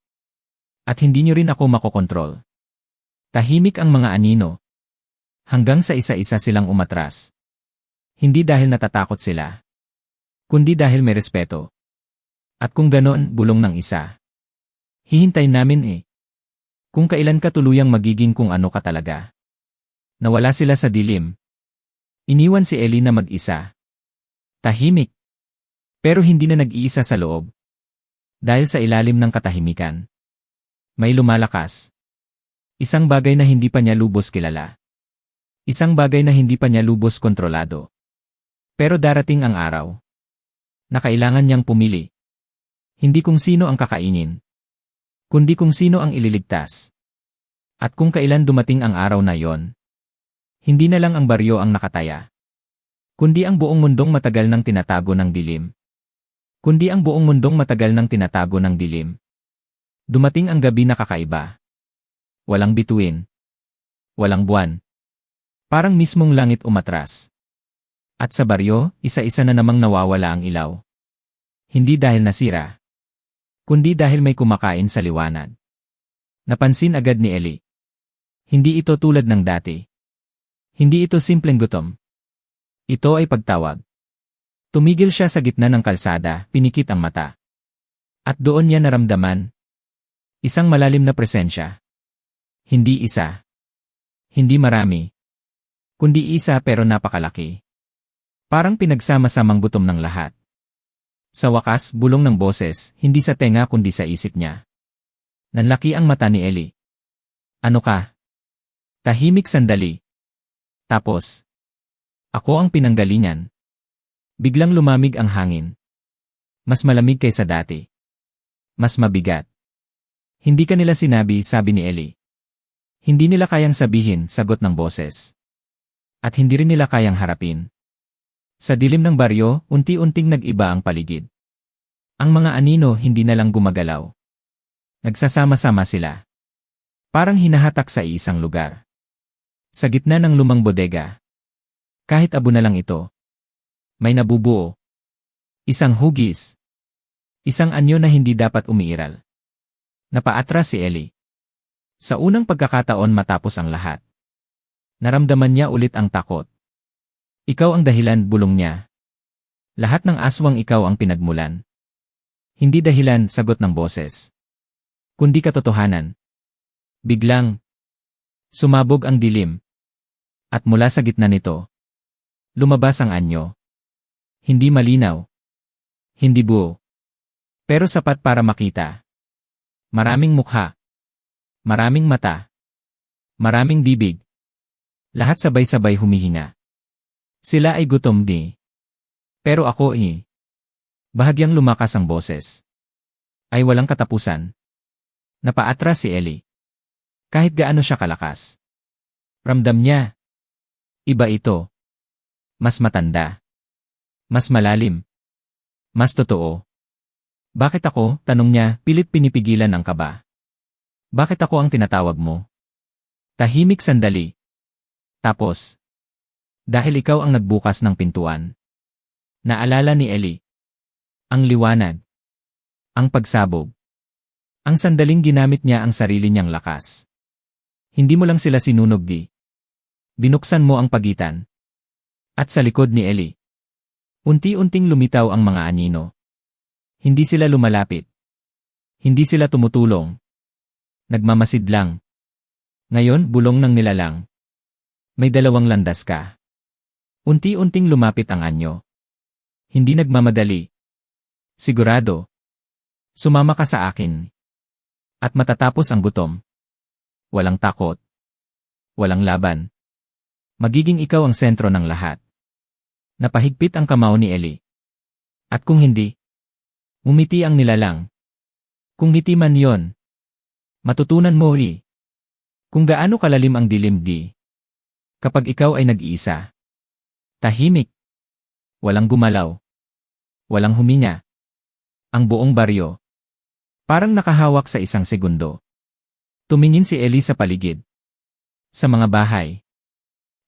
Speaker 1: At hindi nyo rin ako makokontrol. Tahimik ang mga anino. Hanggang sa isa-isa silang umatras. Hindi dahil natatakot sila. Kundi dahil may respeto. At kung ganon, bulong ng isa. Hihintay namin. Kung kailan ka tuluyang magiging kung ano ka talaga. Nawala sila sa dilim. Iniwan si Ellie na mag-isa. Tahimik. Pero hindi na nag-iisa sa loob. Dahil sa ilalim ng katahimikan, may lumalakas. Isang bagay na hindi pa niya lubos kilala. Isang bagay na hindi pa niya lubos kontrolado. Pero darating ang araw na kailangan niyang pumili. Hindi kung sino ang kakainin, kundi kung sino ang ililigtas. At kung kailan dumating ang araw na yon, hindi na lang ang baryo ang nakataya, kundi ang buong mundong matagal nang tinatago ng dilim. Kundi ang buong mundong matagal nang tinatago ng dilim. Dumating ang gabi na kakaiba. Walang bituin. Walang buwan. Parang mismong langit umatras. At sa baryo, isa-isa na namang nawawala ang ilaw. Hindi dahil nasira, kundi dahil may kumakain sa liwanag. Napansin agad ni Ellie. Hindi ito tulad ng dati. Hindi ito simpleng gutom. Ito ay pagtawag. Tumigil siya sa gitna ng kalsada, pinikit ang mata. At doon niya naramdaman isang malalim na presensya. Hindi isa. Hindi marami. Kundi isa pero napakalaki. Parang pinagsama-samang gutom ng lahat. Sa wakas, bulong ng boses, hindi sa tenga kundi sa isip niya. Nanlaki ang mata ni Ellie. Ano ka? Tahimik sandali. Tapos, ako ang pinanggalingan. Biglang lumamig ang hangin. Mas malamig kaysa dati. Mas mabigat. Hindi ka nila sinabi, sabi ni Ellie. Hindi nila kayang sabihin, sagot ng boses. At hindi rin nila kayang harapin. Sa dilim ng baryo, unti-unting nag-iba ang paligid. Ang mga anino hindi na lang gumagalaw. Nagsasama-sama sila. Parang hinahatak sa isang lugar. Sa gitna ng lumang bodega. Kahit abo na lang ito. May nabubuo. Isang hugis. Isang anyo na hindi dapat umiiral. Napaatras si Ellie. Sa unang pagkakataon matapos ang lahat. Naramdaman niya ulit ang takot. Ikaw ang dahilan, bulong niya. Lahat ng aswang ikaw ang pinagmulan. Hindi dahilan, sagot ng boses. Kundi katotohanan. Biglang, sumabog ang dilim. At mula sa gitna nito, lumabas ang anyo. Hindi malinaw. Hindi buo. Pero sapat para makita. Maraming mukha. Maraming mata. Maraming bibig. Lahat sabay-sabay humihinga. Sila ay gutom di. Pero ako bahagyang lumakas ang boses. Ay walang katapusan. Napaatras si Ellie. Kahit gaano siya kalakas. Ramdam niya. Iba ito. Mas matanda. Mas malalim. Mas totoo. Bakit ako, tanong niya, pilit pinipigilan ang kaba. Bakit ako ang tinatawag mo? Tahimik sandali. Tapos, dahil ikaw ang nagbukas ng pintuan. Naalala ni Ellie. Ang liwanag. Ang pagsabog. Ang sandaling ginamit niya ang sarili niyang lakas. Hindi mo lang sila sinunog di. Binuksan mo ang pagitan. At sa likod ni Ellie. Unti-unting lumitaw ang mga anino. Hindi sila lumalapit. Hindi sila tumutulong. Nagmamasid lang. Ngayon, bulong ng nilalang. May dalawang landas ka. Unti-unting lumapit ang anyo. Hindi nagmamadali. Sigurado. Sumama ka sa akin. At matatapos ang gutom. Walang takot. Walang laban. Magiging ikaw ang sentro ng lahat. Napahigpit ang kamao ni Ellie. At kung hindi, umiti ang nilalang. Kung ngiti man yon, matutunan mo kung gaano kalalim ang dilim di. Kapag ikaw ay nag-iisa. Tahimik. Walang gumalaw. Walang huminga. Ang buong baryo. Parang nakahawak sa isang segundo. Tumingin si Ellie sa paligid. Sa mga bahay.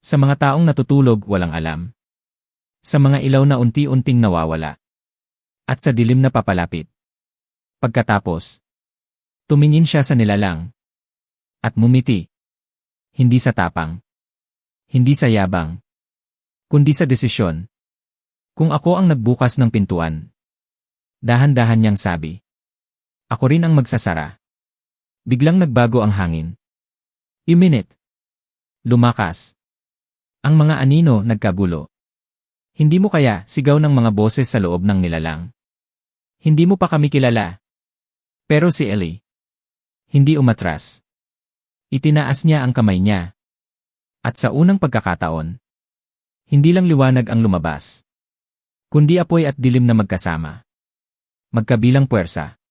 Speaker 1: Sa mga taong natutulog walang alam. Sa mga ilaw na unti-unting nawawala. At sa dilim na papalapit. Pagkatapos, tumingin siya sa nilalang. At mumiti. Hindi sa tapang. Hindi sa yabang. Kundi sa desisyon. Kung ako ang nagbukas ng pintuan. Dahan-dahan niyang sabi. Ako rin ang magsasara. Biglang nagbago ang hangin. Iminit. Lumakas. Ang mga anino nagkagulo. Hindi mo kaya, sigaw ng mga boses sa loob ng nilalang. Hindi mo pa kami kilala. Pero si Ellie. Hindi umatras. Itinaas niya ang kamay niya. At sa unang pagkakataon, hindi lang liwanag ang lumabas. Kundi apoy at dilim na magkasama. Magkabilang puwersa.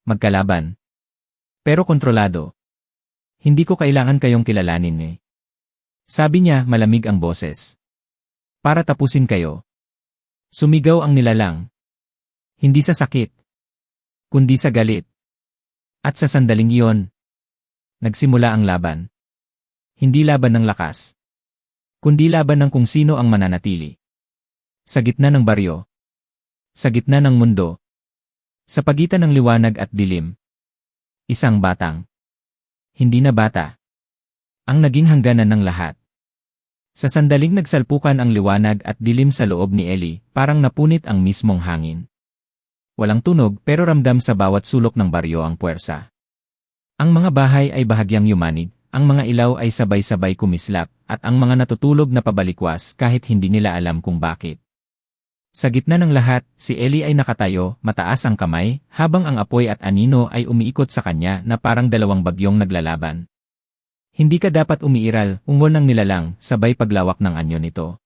Speaker 1: Magkalaban. Pero kontrolado. Hindi ko kailangan kayong kilalanin Sabi niya, malamig ang boses. Para tapusin kayo. Sumigaw ang nilalang. Hindi sa sakit. Kundi sa galit. At sa sandaling iyon, nagsimula ang laban. Hindi laban ng lakas. Kundi laban ng kung sino ang mananatili. Sa gitna ng baryo. Sa gitna ng mundo. Sa pagitan ng liwanag at dilim. Isang batang. Hindi na bata. Ang naging hangganan ng lahat. Sa sandaling nagsalpukan ang liwanag at dilim sa loob ni Ellie, parang napunit ang mismong hangin. Walang tunog pero ramdam sa bawat sulok ng baryo ang puwersa. Ang mga bahay ay bahagyang yumanig, ang mga ilaw ay sabay-sabay kumislap, at ang mga natutulog na pabalikwas kahit hindi nila alam kung bakit. Sa gitna ng lahat, si Ellie ay nakatayo, mataas ang kamay, habang ang apoy at anino ay umiikot sa kanya na parang dalawang bagyong naglalaban. Hindi ka dapat umiiral, ungol ng nilalang, sabay paglawak ng anyo nito.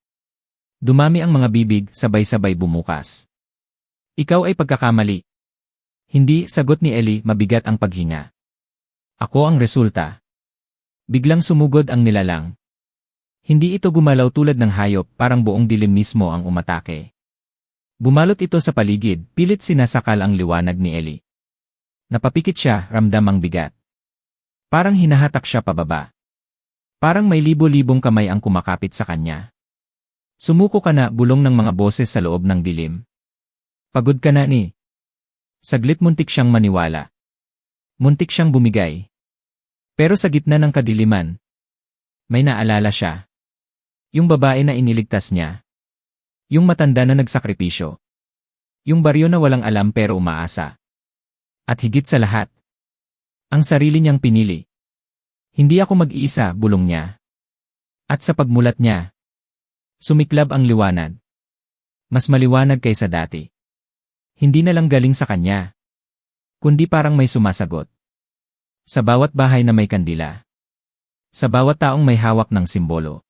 Speaker 1: Dumami ang mga bibig, sabay-sabay bumukas. Ikaw ay pagkakamali. Hindi, sagot ni Ellie, mabigat ang paghinga. Ako ang resulta. Biglang sumugod ang nilalang. Hindi ito gumalaw tulad ng hayop, parang buong dilim mismo ang umatake. Bumalot ito sa paligid, pilit sinasakal ang liwanag ni Ellie. Napapikit siya, ramdam ang bigat. Parang hinahatak siya pababa. Parang may libo-libong kamay ang kumakapit sa kanya. Sumuko ka na, bulong ng mga boses sa loob ng dilim. Pagod ka na ni. Saglit muntik siyang maniwala. Muntik siyang bumigay. Pero sa gitna ng kadiliman, may naalala siya. Yung babae na iniligtas niya. Yung matanda na nagsakripisyo. Yung baryo na walang alam pero umaasa. At higit sa lahat, ang sarili niyang pinili. Hindi ako mag-iisa, bulong niya. At sa pagmulat niya, sumiklab ang liwanag. Mas maliwanag kaysa dati. Hindi na lang galing sa kanya, kundi parang may sumasagot. Sa bawat bahay na may kandila. Sa bawat taong may hawak ng simbolo.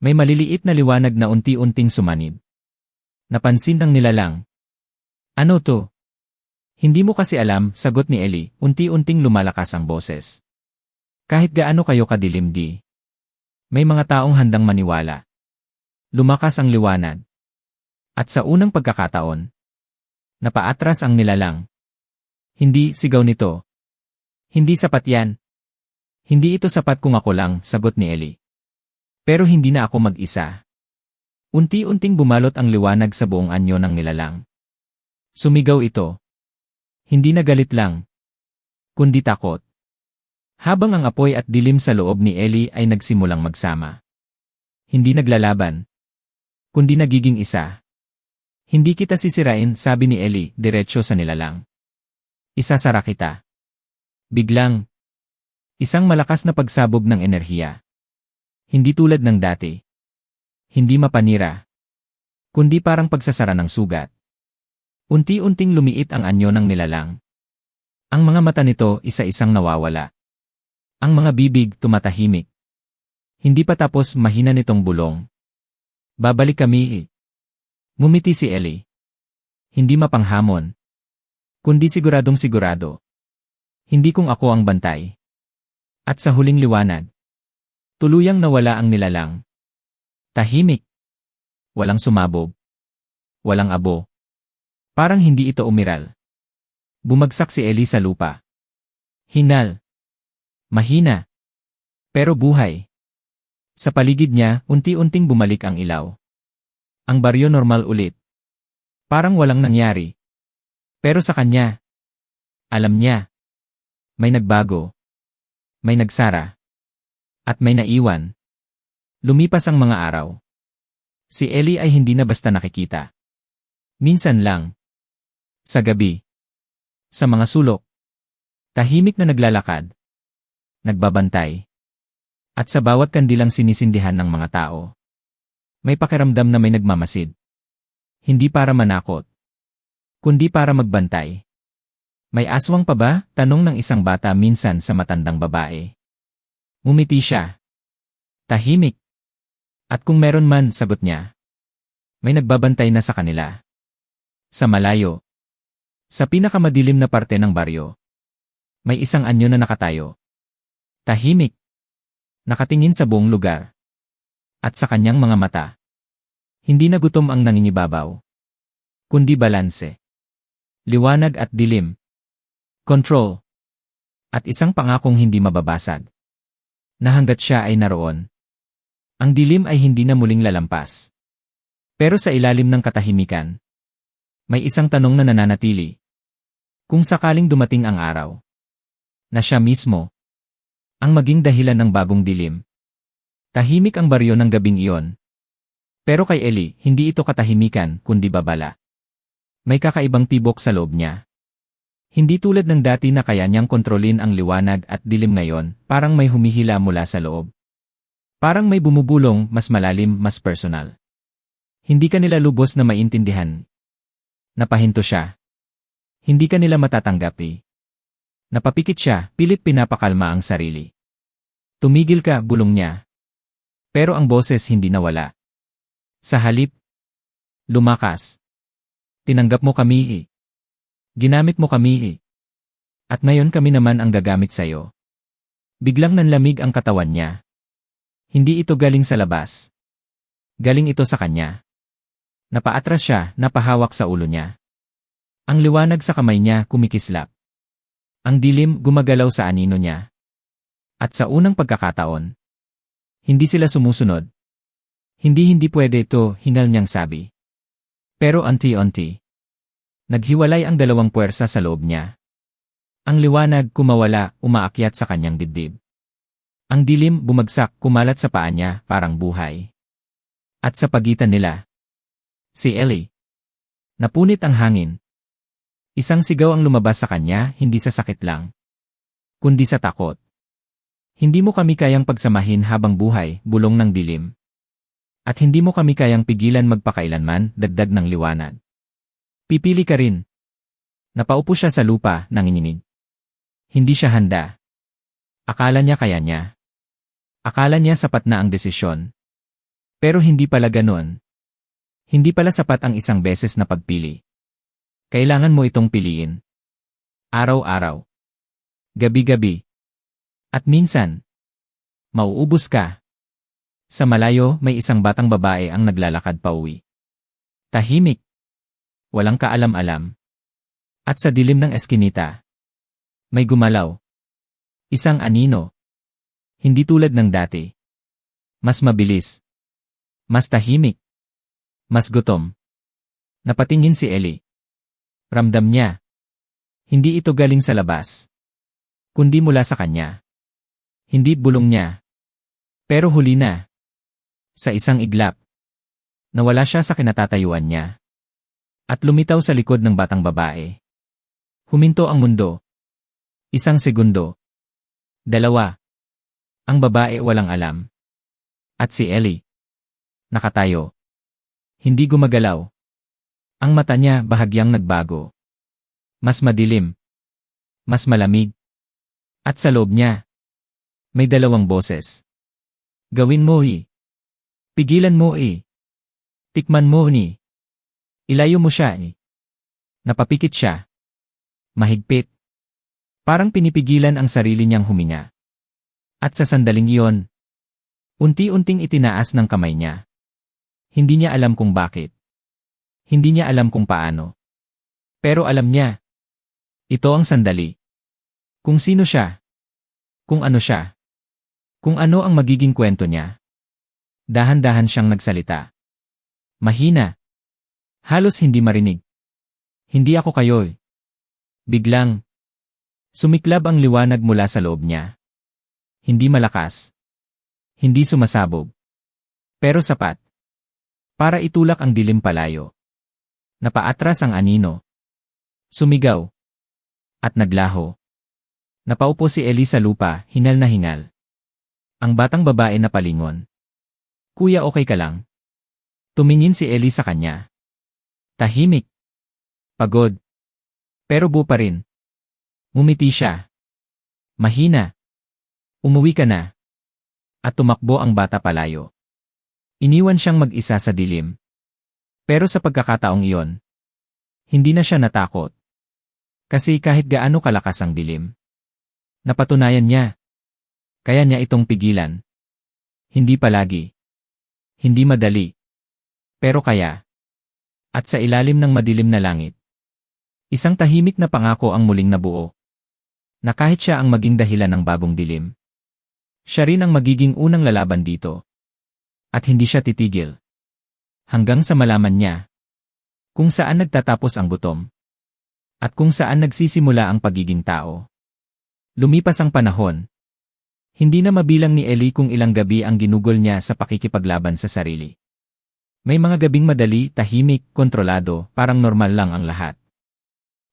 Speaker 1: May maliliit na liwanag na unti-unting sumanib. Napansin ng nilalang. Ano to? Hindi mo kasi alam, sagot ni Ellie, unti-unting lumalakas ang boses. Kahit gaano kayo kadilim di. May mga taong handang maniwala. Lumakas ang liwanag. At sa unang pagkakataon, napaatras ang nilalang. Hindi, sigaw nito. Hindi sapat yan. Hindi ito sapat kung ako lang, sagot ni Ellie. Pero hindi na ako mag-isa. Unti-unting bumalot ang liwanag sa buong anyo ng nilalang. Sumigaw ito. Hindi na galit lang, kundi takot. Habang ang apoy at dilim sa loob ni Ellie ay nagsimulang magsama. Hindi naglalaban, kundi nagiging isa. Hindi kita sisirain, sabi ni Ellie, diretso sa nilalang. Isasara kita. Biglang, isang malakas na pagsabog ng enerhiya. Hindi tulad ng dati. Hindi mapanira, kundi parang pagsasara ng sugat. Unti-unting lumiit ang anyo ng nilalang. Ang mga mata nito isa-isang nawawala. Ang mga bibig tumatahimik. Hindi pa tapos, mahina nitong bulong. Babalik kami. Ngumiti si Ellie. Hindi mapanghamon, kundi siguradong sigurado. Hindi kung ako ang bantay. At sa huling liwanag, tuluyang nawala ang nilalang. Tahimik. Walang sumabog. Walang abo. Parang hindi ito umiral. Bumagsak si Ellie sa lupa. Hinal. Mahina. Pero buhay. Sa paligid niya, unti-unting bumalik ang ilaw. Ang baryo normal ulit. Parang walang nangyari. Pero sa kanya, alam niya. May nagbago. May nagsara. At may naiwan. Lumipas ang mga araw. Si Ellie ay hindi na basta nakikita. Minsan lang. Sa gabi. Sa mga sulok. Tahimik na naglalakad. Nagbabantay. At sa bawat kandilang sinisindihan ng mga tao. May pakiramdam na may nagmamasid. Hindi para manakot. Kundi para magbantay. May aswang pa ba? Tanong ng isang bata minsan sa matandang babae. Ngumiti siya. Tahimik. At kung meron man, sagot niya. May nagbabantay na sa kanila. Sa malayo. Sa pinakamadilim na parte ng baryo. May isang anyo na nakatayo. Tahimik. Nakatingin sa buong lugar. At sa kanyang mga mata. Hindi na gutom ang nangingibabaw. Kundi balanse. Liwanag at dilim. Control. At isang pangakong hindi mababasag. Na hanggat siya ay naroon. Ang dilim ay hindi na muling lalampas. Pero sa ilalim ng katahimikan, may isang tanong na nananatili. Kung sakaling dumating ang araw, na siya mismo, ang maging dahilan ng bagong dilim, Tahimik ang baryo ng gabing iyon. Pero kay Ellie, hindi ito katahimikan, kundi babala. May kakaibang tibok sa loob niya. Hindi tulad ng dati na kaya niyang kontrolin ang liwanag at dilim ngayon, parang may humihila mula sa loob. Parang may bumubulong, mas malalim, mas personal. Hindi ka nila lubos na maintindihan. Napahinto siya. Hindi ka nila matatanggapi. Napapikit siya, pilit pinapakalma ang sarili. Tumigil ka, bulong niya. Pero ang boses hindi nawala. Sa halip, lumakas. Tinanggap mo kami. Ginamit mo kami. At ngayon kami naman ang gagamit sa'yo. Biglang nanlamig ang katawan niya. Hindi ito galing sa labas. Galing ito sa kanya. Napaatras siya, napahawak sa ulo niya. Ang liwanag sa kamay niya kumikislap. Ang dilim gumagalaw sa anino niya. At sa unang pagkakataon, hindi sila sumusunod. Hindi pwede ito, hingal niyang sabi. Pero unti-unti, naghiwalay ang dalawang puwersa sa loob niya. Ang liwanag kumawala, umaakyat sa kanyang dibdib. Ang dilim bumagsak, kumalat sa paa niya, parang buhay. At sa pagitan nila, si Ellie. Napunit ang hangin. Isang sigaw ang lumabas sa kanya, hindi sa sakit lang, kundi sa takot. Hindi mo kami kayang pagsamahin habang buhay, bulong ng dilim. At hindi mo kami kayang pigilan magpakailanman, dagdag ng liwanag. Pipili ka rin. Napaupo siya sa lupa, nanginginig. Hindi siya handa. Akala niya kaya niya. Akala niya sapat na ang desisyon. Pero hindi pala ganoon. Hindi pala sapat ang isang beses na pagpili. Kailangan mo itong piliin. Araw-araw. Gabi-gabi. At minsan, mauubos ka. Sa malayo, may isang batang babae ang naglalakad pauwi. Tahimik. Walang kaalam-alam. At sa dilim ng eskinita, may gumalaw. Isang anino. Hindi tulad ng dati. Mas mabilis. Mas tahimik. Mas gutom. Napatingin si Ellie. Ramdam niya. Hindi ito galing sa labas. Kundi mula sa kanya. Hindi bulong niya. Pero huli na. Sa isang iglap. Nawala siya sa kinatatayuan niya. At lumitaw sa likod ng batang babae. Huminto ang mundo. Isang segundo. Dalawa. Ang babae walang alam. At si Ellie. Nakatayo. Hindi gumagalaw. Ang mata niya bahagyang nagbago. Mas madilim. Mas malamig. At sa loob niya, may dalawang boses. Gawin mo Pigilan mo Tikman mo Ilayo mo siya Napapikit siya. Mahigpit. Parang pinipigilan ang sarili niyang huminga. At sa sandaling iyon, unti-unting itinaas ng kamay niya. Hindi niya alam kung bakit. Hindi niya alam kung paano. Pero alam niya. Ito ang sandali. Kung sino siya. Kung ano siya. Kung ano ang magiging kwento niya. Dahan-dahan siyang nagsalita. Mahina. Halos hindi marinig. Hindi ako kayo. Biglang. Sumiklab ang liwanag mula sa loob niya. Hindi malakas. Hindi sumasabog. Pero sapat. Para itulak ang dilim palayo. Napaatras ang anino. Sumigaw. At naglaho. Napaupo si Ellie sa lupa, hingal na hingal. Ang batang babae napalingon. Kuya, okay ka lang? Tumingin si Ellie sa kanya. Tahimik. Pagod. Pero buo pa rin. Ngumiti siya. Mahina. Umuwi ka na. At tumakbo ang bata palayo. Iniwan siyang mag-isa sa dilim. Pero sa pagkakataong iyon, hindi na siya natakot. Kasi kahit gaano kalakas ang dilim, napatunayan niya. Kaya niya itong pigilan. Hindi palagi. Hindi madali. Pero kaya. At sa ilalim ng madilim na langit, isang tahimik na pangako ang muling nabuo. Na kahit siya ang maging dahilan ng bagong dilim, siya rin ang magiging unang lalaban dito. At hindi siya titigil. Hanggang sa malaman niya kung saan nagtatapos ang gutom. At kung saan nagsisimula ang pagiging tao. Lumipas ang panahon. Hindi na mabilang ni Ellie kung ilang gabi ang ginugol niya sa pakikipaglaban sa sarili. May mga gabing madali, tahimik, kontrolado, parang normal lang ang lahat.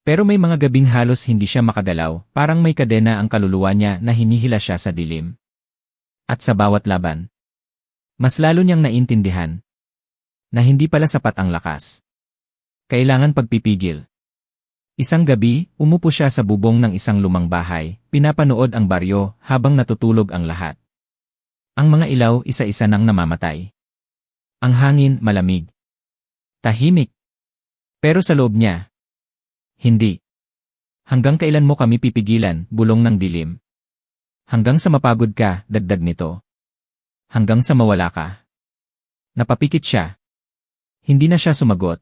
Speaker 1: Pero may mga gabing halos hindi siya makagalaw, parang may kadena ang kaluluwa niya na hinihila siya sa dilim. At sa bawat laban, mas lalo niyang naintindihan na hindi pala sapat ang lakas. Kailangan pagpipigil. Isang gabi, umupo siya sa bubong ng isang lumang bahay, pinapanood ang baryo habang natutulog ang lahat. Ang mga ilaw isa-isa nang namamatay. Ang hangin malamig. Tahimik. Pero sa loob niya, hindi. Hanggang kailan mo kami pipigilan, bulong ng dilim. Hanggang sa mapagod ka, dagdag nito. Hanggang sa mawala ka. Napapikit siya. Hindi na siya sumagot.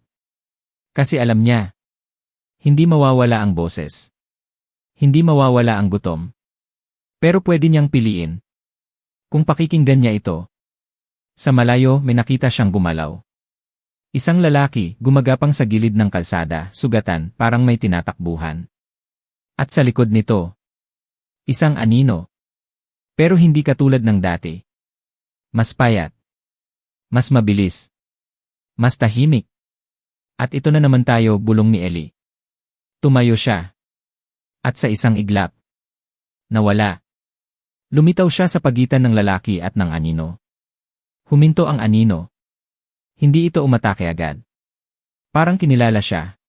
Speaker 1: Kasi alam niya, hindi mawawala ang boses. Hindi mawawala ang gutom. Pero pwede niyang piliin. Kung pakikinggan niya ito. Sa malayo may nakita siyang gumalaw. Isang lalaki, gumagapang sa gilid ng kalsada, sugatan, parang may tinatakbuhan. At sa likod nito, isang anino. Pero hindi katulad ng dati. Mas payat. Mas mabilis. Mas tahimik. At ito na naman tayo, bulong ni Ellie. Tumayo siya. At sa isang iglap, nawala. Lumitaw siya sa pagitan ng lalaki at ng anino. Huminto ang anino. Hindi ito umatake agad. Parang kinilala siya.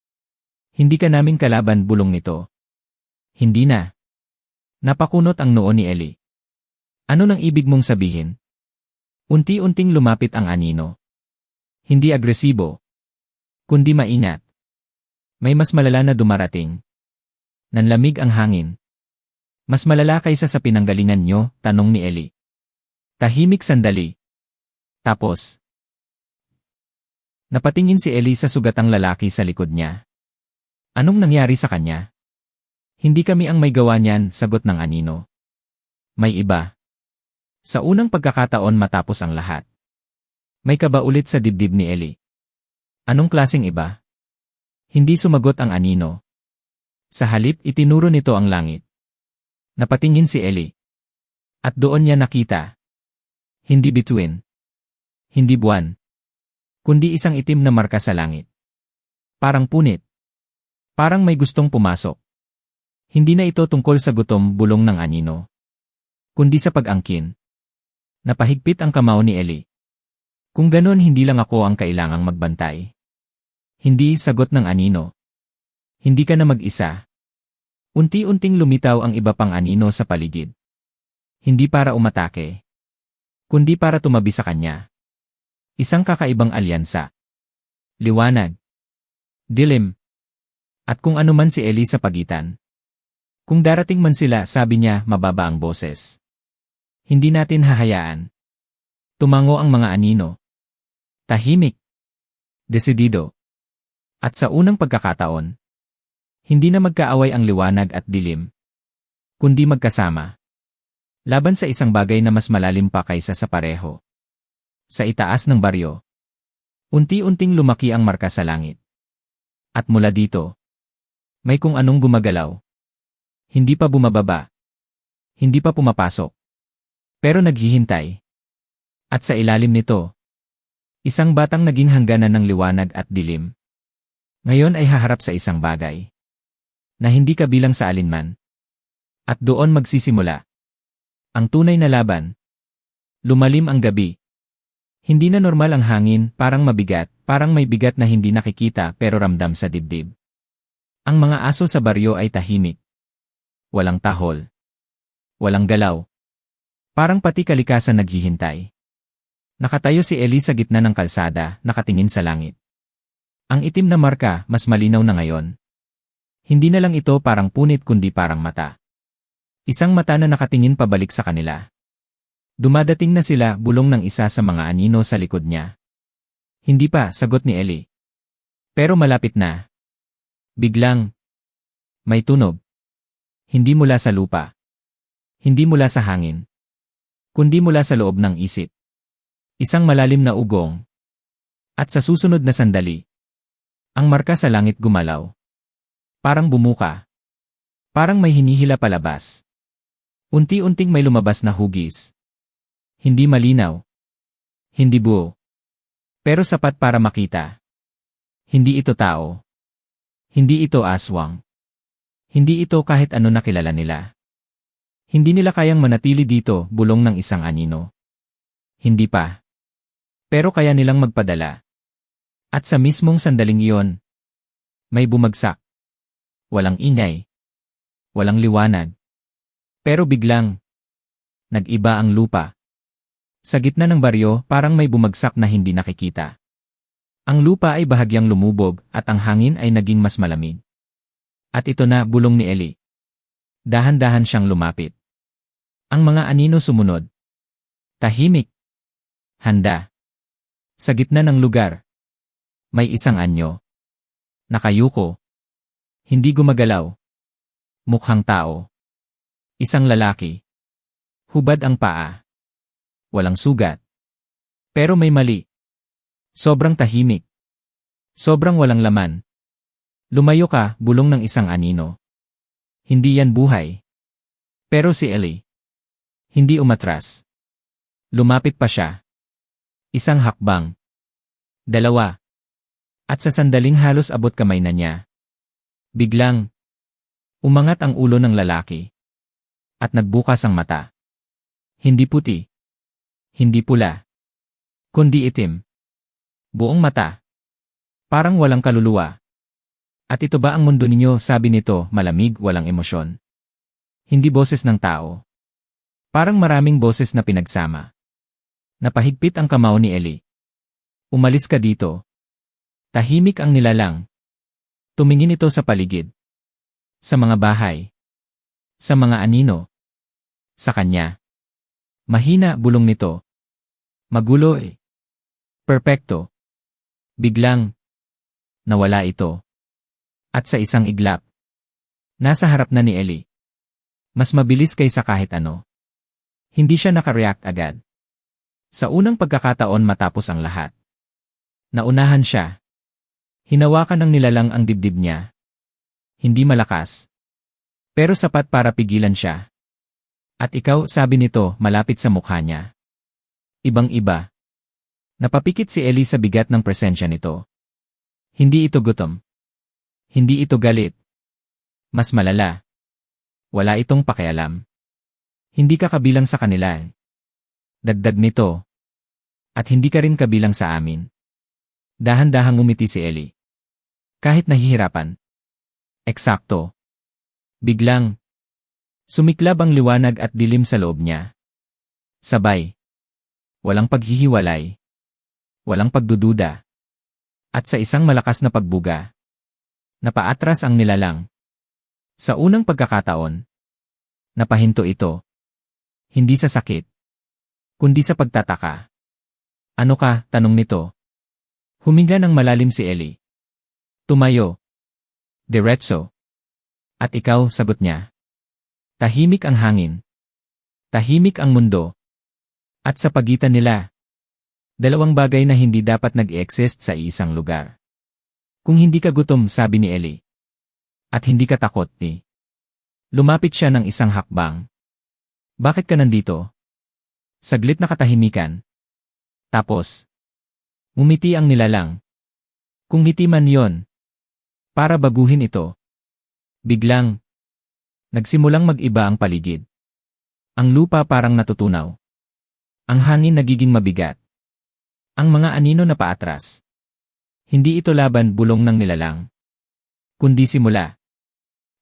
Speaker 1: Hindi ka naming kalaban, bulong nito. Hindi na. Napakunot ang noo ni Ellie. Ano nang ibig mong sabihin? Unti-unting lumapit ang anino. Hindi agresibo. Kundi maingat. May mas malala na dumarating. Nanlamig ang hangin. Mas malala kaysa sa pinanggalingan nyo, tanong ni Ellie. Tahimik sandali. Tapos, napatingin si Ellie sa sugatang lalaki sa likod niya. Anong nangyari sa kanya? Hindi kami ang may gawa niyan, sagot ng anino. May iba. Sa unang pagkakataon matapos ang lahat. May kaba ulit sa dibdib ni Ellie. Anong klaseng iba? Hindi sumagot ang anino. Sa halip itinuro nito ang langit. Napatingin si Ellie. At doon niya nakita. Hindi bituin. Hindi buwan. Kundi isang itim na marka sa langit. Parang punit. Parang may gustong pumasok. Hindi na ito tungkol sa gutom, bulong ng anino. Kundi sa pag-angkin. Napahigpit ang kamao ni Ellie. Kung ganon hindi lang ako ang kailangang magbantay. Hindi, sagot ng anino. Hindi ka na mag-isa. Unti-unting lumitaw ang iba pang anino sa paligid. Hindi para umatake. Kundi para tumabi sa kanya. Isang kakaibang alyansa. Liwanag. Dilim. At kung ano man si Ellie sa pagitan. Kung darating man sila, sabi niya, mababa ang boses. Hindi natin hahayaan. Tumango ang mga anino. Tahimik. Desidido. At sa unang pagkakataon, hindi na magkaaway ang liwanag at dilim. Kundi magkasama. Laban sa isang bagay na mas malalim pa kaysa sa pareho. Sa itaas ng baryo. Unti-unting lumaki ang marka sa langit. At mula dito, may kung anong gumagalaw. Hindi pa bumababa. Hindi pa pumapasok. Pero naghihintay. At sa ilalim nito, isang batang naging hangganan ng liwanag at dilim. Ngayon ay haharap sa isang bagay na hindi kabilang sa alinman. At doon magsisimula ang tunay na laban. Lumalim ang gabi. Hindi na normal ang hangin, parang mabigat, parang may bigat na hindi nakikita pero ramdam sa dibdib. Ang mga aso sa baryo ay tahimik. Walang tahol. Walang galaw. Parang pati kalikasan naghihintay. Nakatayo si Ellie sa gitna ng kalsada, nakatingin sa langit. Ang itim na marka, mas malinaw na ngayon. Hindi na lang ito parang punit kundi parang mata. Isang mata na nakatingin pabalik sa kanila. Dumadating na sila, bulong ng isa sa mga anino sa likod niya. Hindi pa, sagot ni Ellie. Pero malapit na. Biglang, may tunog. Hindi mula sa lupa. Hindi mula sa hangin. Kundi mula sa loob ng isip. Isang malalim na ugong. At sa susunod na sandali, ang marka sa langit gumalaw. Parang bumuka. Parang may hinihila palabas. Unti-unting may lumabas na hugis. Hindi malinaw. Hindi buo. Pero sapat para makita. Hindi ito tao. Hindi ito aswang. Hindi ito kahit ano na kilala nila. Hindi nila kayang manatili dito, bulong ng isang anino. Hindi pa. Pero kaya nilang magpadala. At sa mismong sandaling iyon, may bumagsak. Walang ingay. Walang liwanag. Pero biglang, nag-iba ang lupa. Sa gitna ng baryo, parang may bumagsak na hindi nakikita. Ang lupa ay bahagyang lumubog at ang hangin ay naging mas malamig. At ito na, bulong ni Ellie. Dahan-dahan siyang lumapit. Ang mga anino sumunod. Tahimik. Handa. Sa gitna ng lugar, may isang anyo. Nakayuko. Hindi gumagalaw. Mukhang tao. Isang lalaki. Hubad ang paa. Walang sugat. Pero may mali. Sobrang tahimik. Sobrang walang laman. Lumayo ka, bulong ng isang anino. Hindi yan buhay. Pero si Ellie. Hindi umatras. Lumapit pa siya. Isang hakbang. Dalawa. At sa sandaling halos abot kamay na niya. Biglang, umangat ang ulo ng lalaki. At nagbukas ang mata. Hindi puti. Hindi pula. Kundi itim. Buong mata. Parang walang kaluluwa. At ito ba ang mundo ninyo, sabi nito, malamig, walang emosyon. Hindi boses ng tao. Parang maraming boses na pinagsama. Napahigpit ang kamao ni Ellie. Umalis ka dito. Tahimik ang nilalang. Tumingin ito sa paligid. Sa mga bahay. Sa mga anino. Sa kanya. Mahina, bulong nito. Magulo eh. Perpekto. Biglang. Nawala ito. At sa isang iglap. Nasa harap na ni Ellie. Mas mabilis kaysa kahit ano. Hindi siya nakareact agad. Sa unang pagkakataon matapos ang lahat. Naunahan siya. Hinawakan ng nilalang ang dibdib niya. Hindi malakas. Pero sapat para pigilan siya. At ikaw, sabi nito, malapit sa mukha niya. Ibang-iba. Napapikit si Ellie sa bigat ng presensya nito. Hindi ito gutom. Hindi ito galit. Mas malala. Wala itong pakialam. Hindi ka kabilang sa kanila. Dagdag nito. At hindi ka rin kabilang sa amin. Dahan-dahang umiti si Ellie. Kahit nahihirapan. Eksakto. Biglang. Sumiklab ang liwanag at dilim sa loob niya. Sabay. Walang paghihiwalay. Walang pagdududa. At sa isang malakas na pagbuga. Napaatras ang nilalang. Sa unang pagkakataon. Napahinto ito. Hindi sa sakit. Kundi sa pagtataka. Ano ka? Tanong nito. Huminga ng malalim si Ellie. Tumayo. Diretso. At ikaw, sagot niya. Tahimik ang hangin. Tahimik ang mundo. At sa pagitan nila, dalawang bagay na hindi dapat nag-exist sa isang lugar. Kung hindi ka gutom, sabi ni Ellie. At hindi ka takot, ni. Lumapit siya ng isang hakbang. Bakit ka nandito? Saglit na katahimikan. Tapos, ngumiti ang nilalang. Kung ngiti man yon, para baguhin ito. Biglang, nagsimulang mag-iba ang paligid. Ang lupa parang natutunaw. Ang hangin nagiging mabigat. Ang mga anino na paatras. Hindi ito laban, bulong ng nilalang. Kundi simula.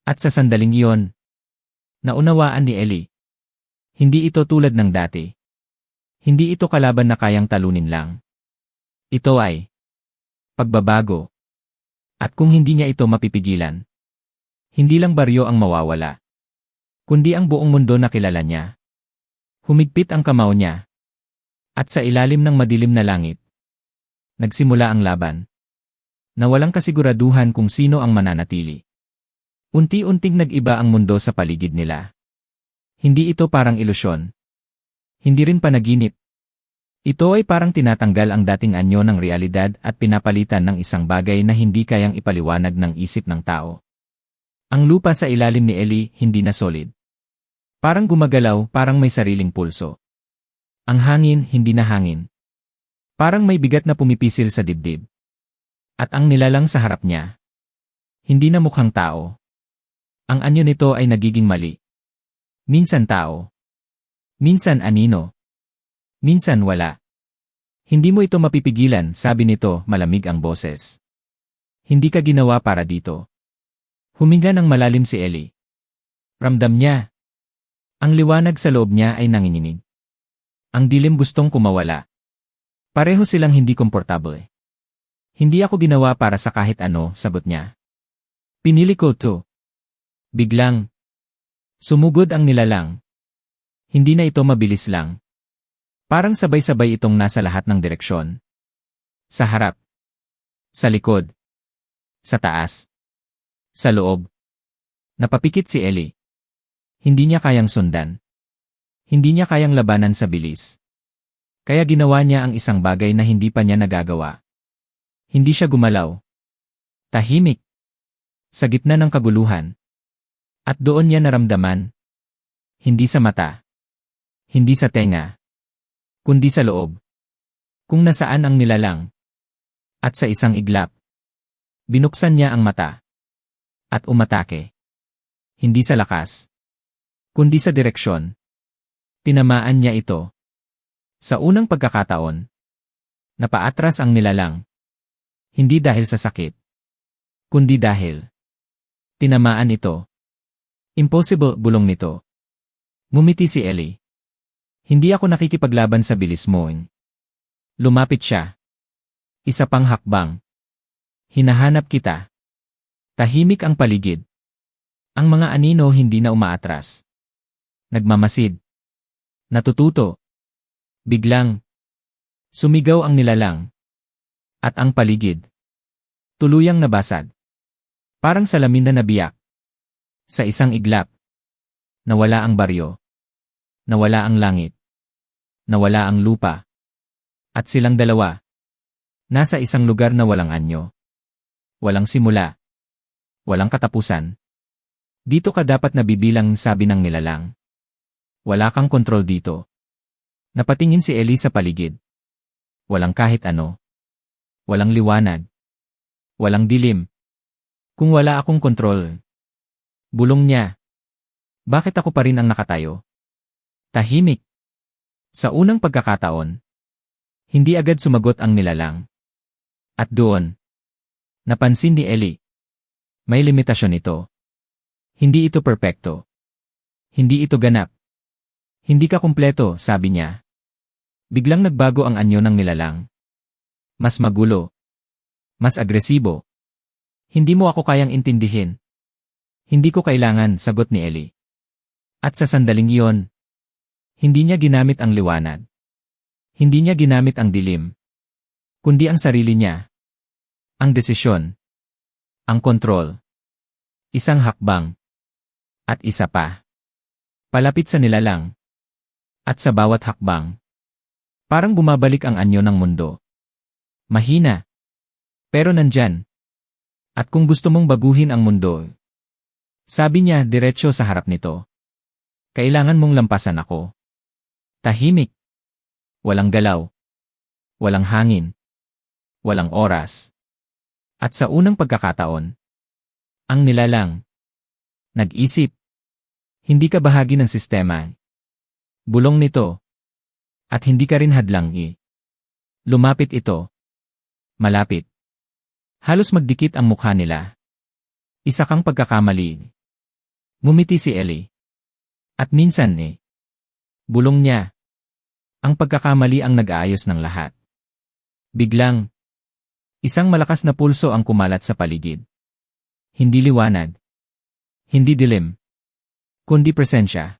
Speaker 1: At sa sandaling iyon, naunawaan ni Ellie. Hindi ito tulad ng dati. Hindi ito kalaban na kayang talunin lang. Ito ay pagbabago. At kung hindi niya ito mapipigilan, hindi lang baryo ang mawawala, kundi ang buong mundo na kilala niya. Humigpit ang kamao niya. At sa ilalim ng madilim na langit, nagsimula ang laban. Na walang kasiguraduhan kung sino ang mananatili. Unti-unting nag-iba ang mundo sa paligid nila. Hindi ito parang ilusyon. Hindi rin panaginip. Ito ay parang tinatanggal ang dating anyo ng realidad at pinapalitan ng isang bagay na hindi kayang ipaliwanag ng isip ng tao. Ang lupa sa ilalim ni Ellie hindi na solid. Parang gumagalaw, parang may sariling pulso. Ang hangin, hindi na hangin. Parang may bigat na pumipisil sa dibdib. At ang nilalang sa harap niya. Hindi na mukhang tao. Ang anyo nito ay nagiging mali. Minsan tao. Minsan anino. Minsan wala. Hindi mo ito mapipigilan, sabi nito, malamig ang boses. Hindi ka ginawa para dito. Huminga ng malalim si Ellie. Ramdam niya. Ang liwanag sa loob niya ay nanginginig. Ang dilim gustong kumawala. Pareho silang hindi komportable. Hindi ako ginawa para sa kahit ano, sagot niya. Pinili ko to. Biglang. Sumugod ang nilalang. Hindi na ito mabilis lang. Parang sabay-sabay itong nasa lahat ng direksyon. Sa harap. Sa likod. Sa taas. Sa loob. Napapikit si Ellie. Hindi niya kayang sundan. Hindi niya kayang labanan sa bilis. Kaya ginawa niya ang isang bagay na hindi pa niya nagagawa. Hindi siya gumalaw. Tahimik. Sa gitna ng kaguluhan. At doon niya naramdaman. Hindi sa mata. Hindi sa tenga. Kundi sa loob. Kung nasaan ang nilalang. At sa isang iglap. Binuksan niya ang mata. At umatake. Hindi sa lakas. Kundi sa direksyon. Tinamaan niya ito. Sa unang pagkakataon. Napaatras ang nilalang. Hindi dahil sa sakit. Kundi dahil. Tinamaan ito. Impossible, bulong nito. Ngumiti si Ellie. Hindi ako nakikipaglaban sa bilis mo. Lumapit siya. Isa pang hakbang. Hinahanap kita. Tahimik ang paligid. Ang mga anino hindi na umaatras. Nagmamasid. Natututo. Biglang. Sumigaw ang nilalang. At ang paligid. Tuluyang nabasag. Parang salamin na nabiyak. Sa isang iglap. Nawala ang baryo. Nawala ang langit. Nawala ang lupa. At silang dalawa. Nasa isang lugar na walang anyo. Walang simula. Walang katapusan. Dito ka dapat nabibilang, sabi ng nilalang. Wala kang kontrol dito. Napatingin si Ellie sa paligid. Walang kahit ano. Walang liwanag. Walang dilim. Kung wala akong kontrol. Bulong niya. Bakit ako pa rin ang nakatayo? Tahimik. Sa unang pagkakataon. Hindi agad sumagot ang nilalang. At doon. Napansin ni Ellie. May limitasyon ito. Hindi ito perpekto. Hindi ito ganap. Hindi ka kumpleto, sabi niya. Biglang nagbago ang anyo ng nilalang. Mas magulo. Mas agresibo. Hindi mo ako kayang intindihin. Hindi ko kailangan, sagot ni Ellie. At sa sandaling iyon, hindi niya ginamit ang liwanag. Hindi niya ginamit ang dilim. Kundi ang sarili niya. Ang desisyon. Ang kontrol. Isang hakbang. At isa pa. Palapit sa nilalang. At sa bawat hakbang. Parang bumabalik ang anyo ng mundo. Mahina. Pero nandyan. At kung gusto mong baguhin ang mundo, sabi niya diretso sa harap nito. Kailangan mong lampasan ako. Tahimik. Walang galaw. Walang hangin. Walang oras. At sa unang pagkakataon, ang nilalang. Nag-isip. Hindi ka bahagi ng sistema. Bulong nito. At hindi ka rin hadlang Lumapit ito. Malapit. Halos magdikit ang mukha nila. Isa kang pagkakamali. Ngumiti si Ellie. At minsan bulong niya. Ang pagkakamali ang nag-aayos ng lahat. Biglang. Isang malakas na pulso ang kumalat sa paligid. Hindi liwanag. Hindi dilim. Kundi presensya.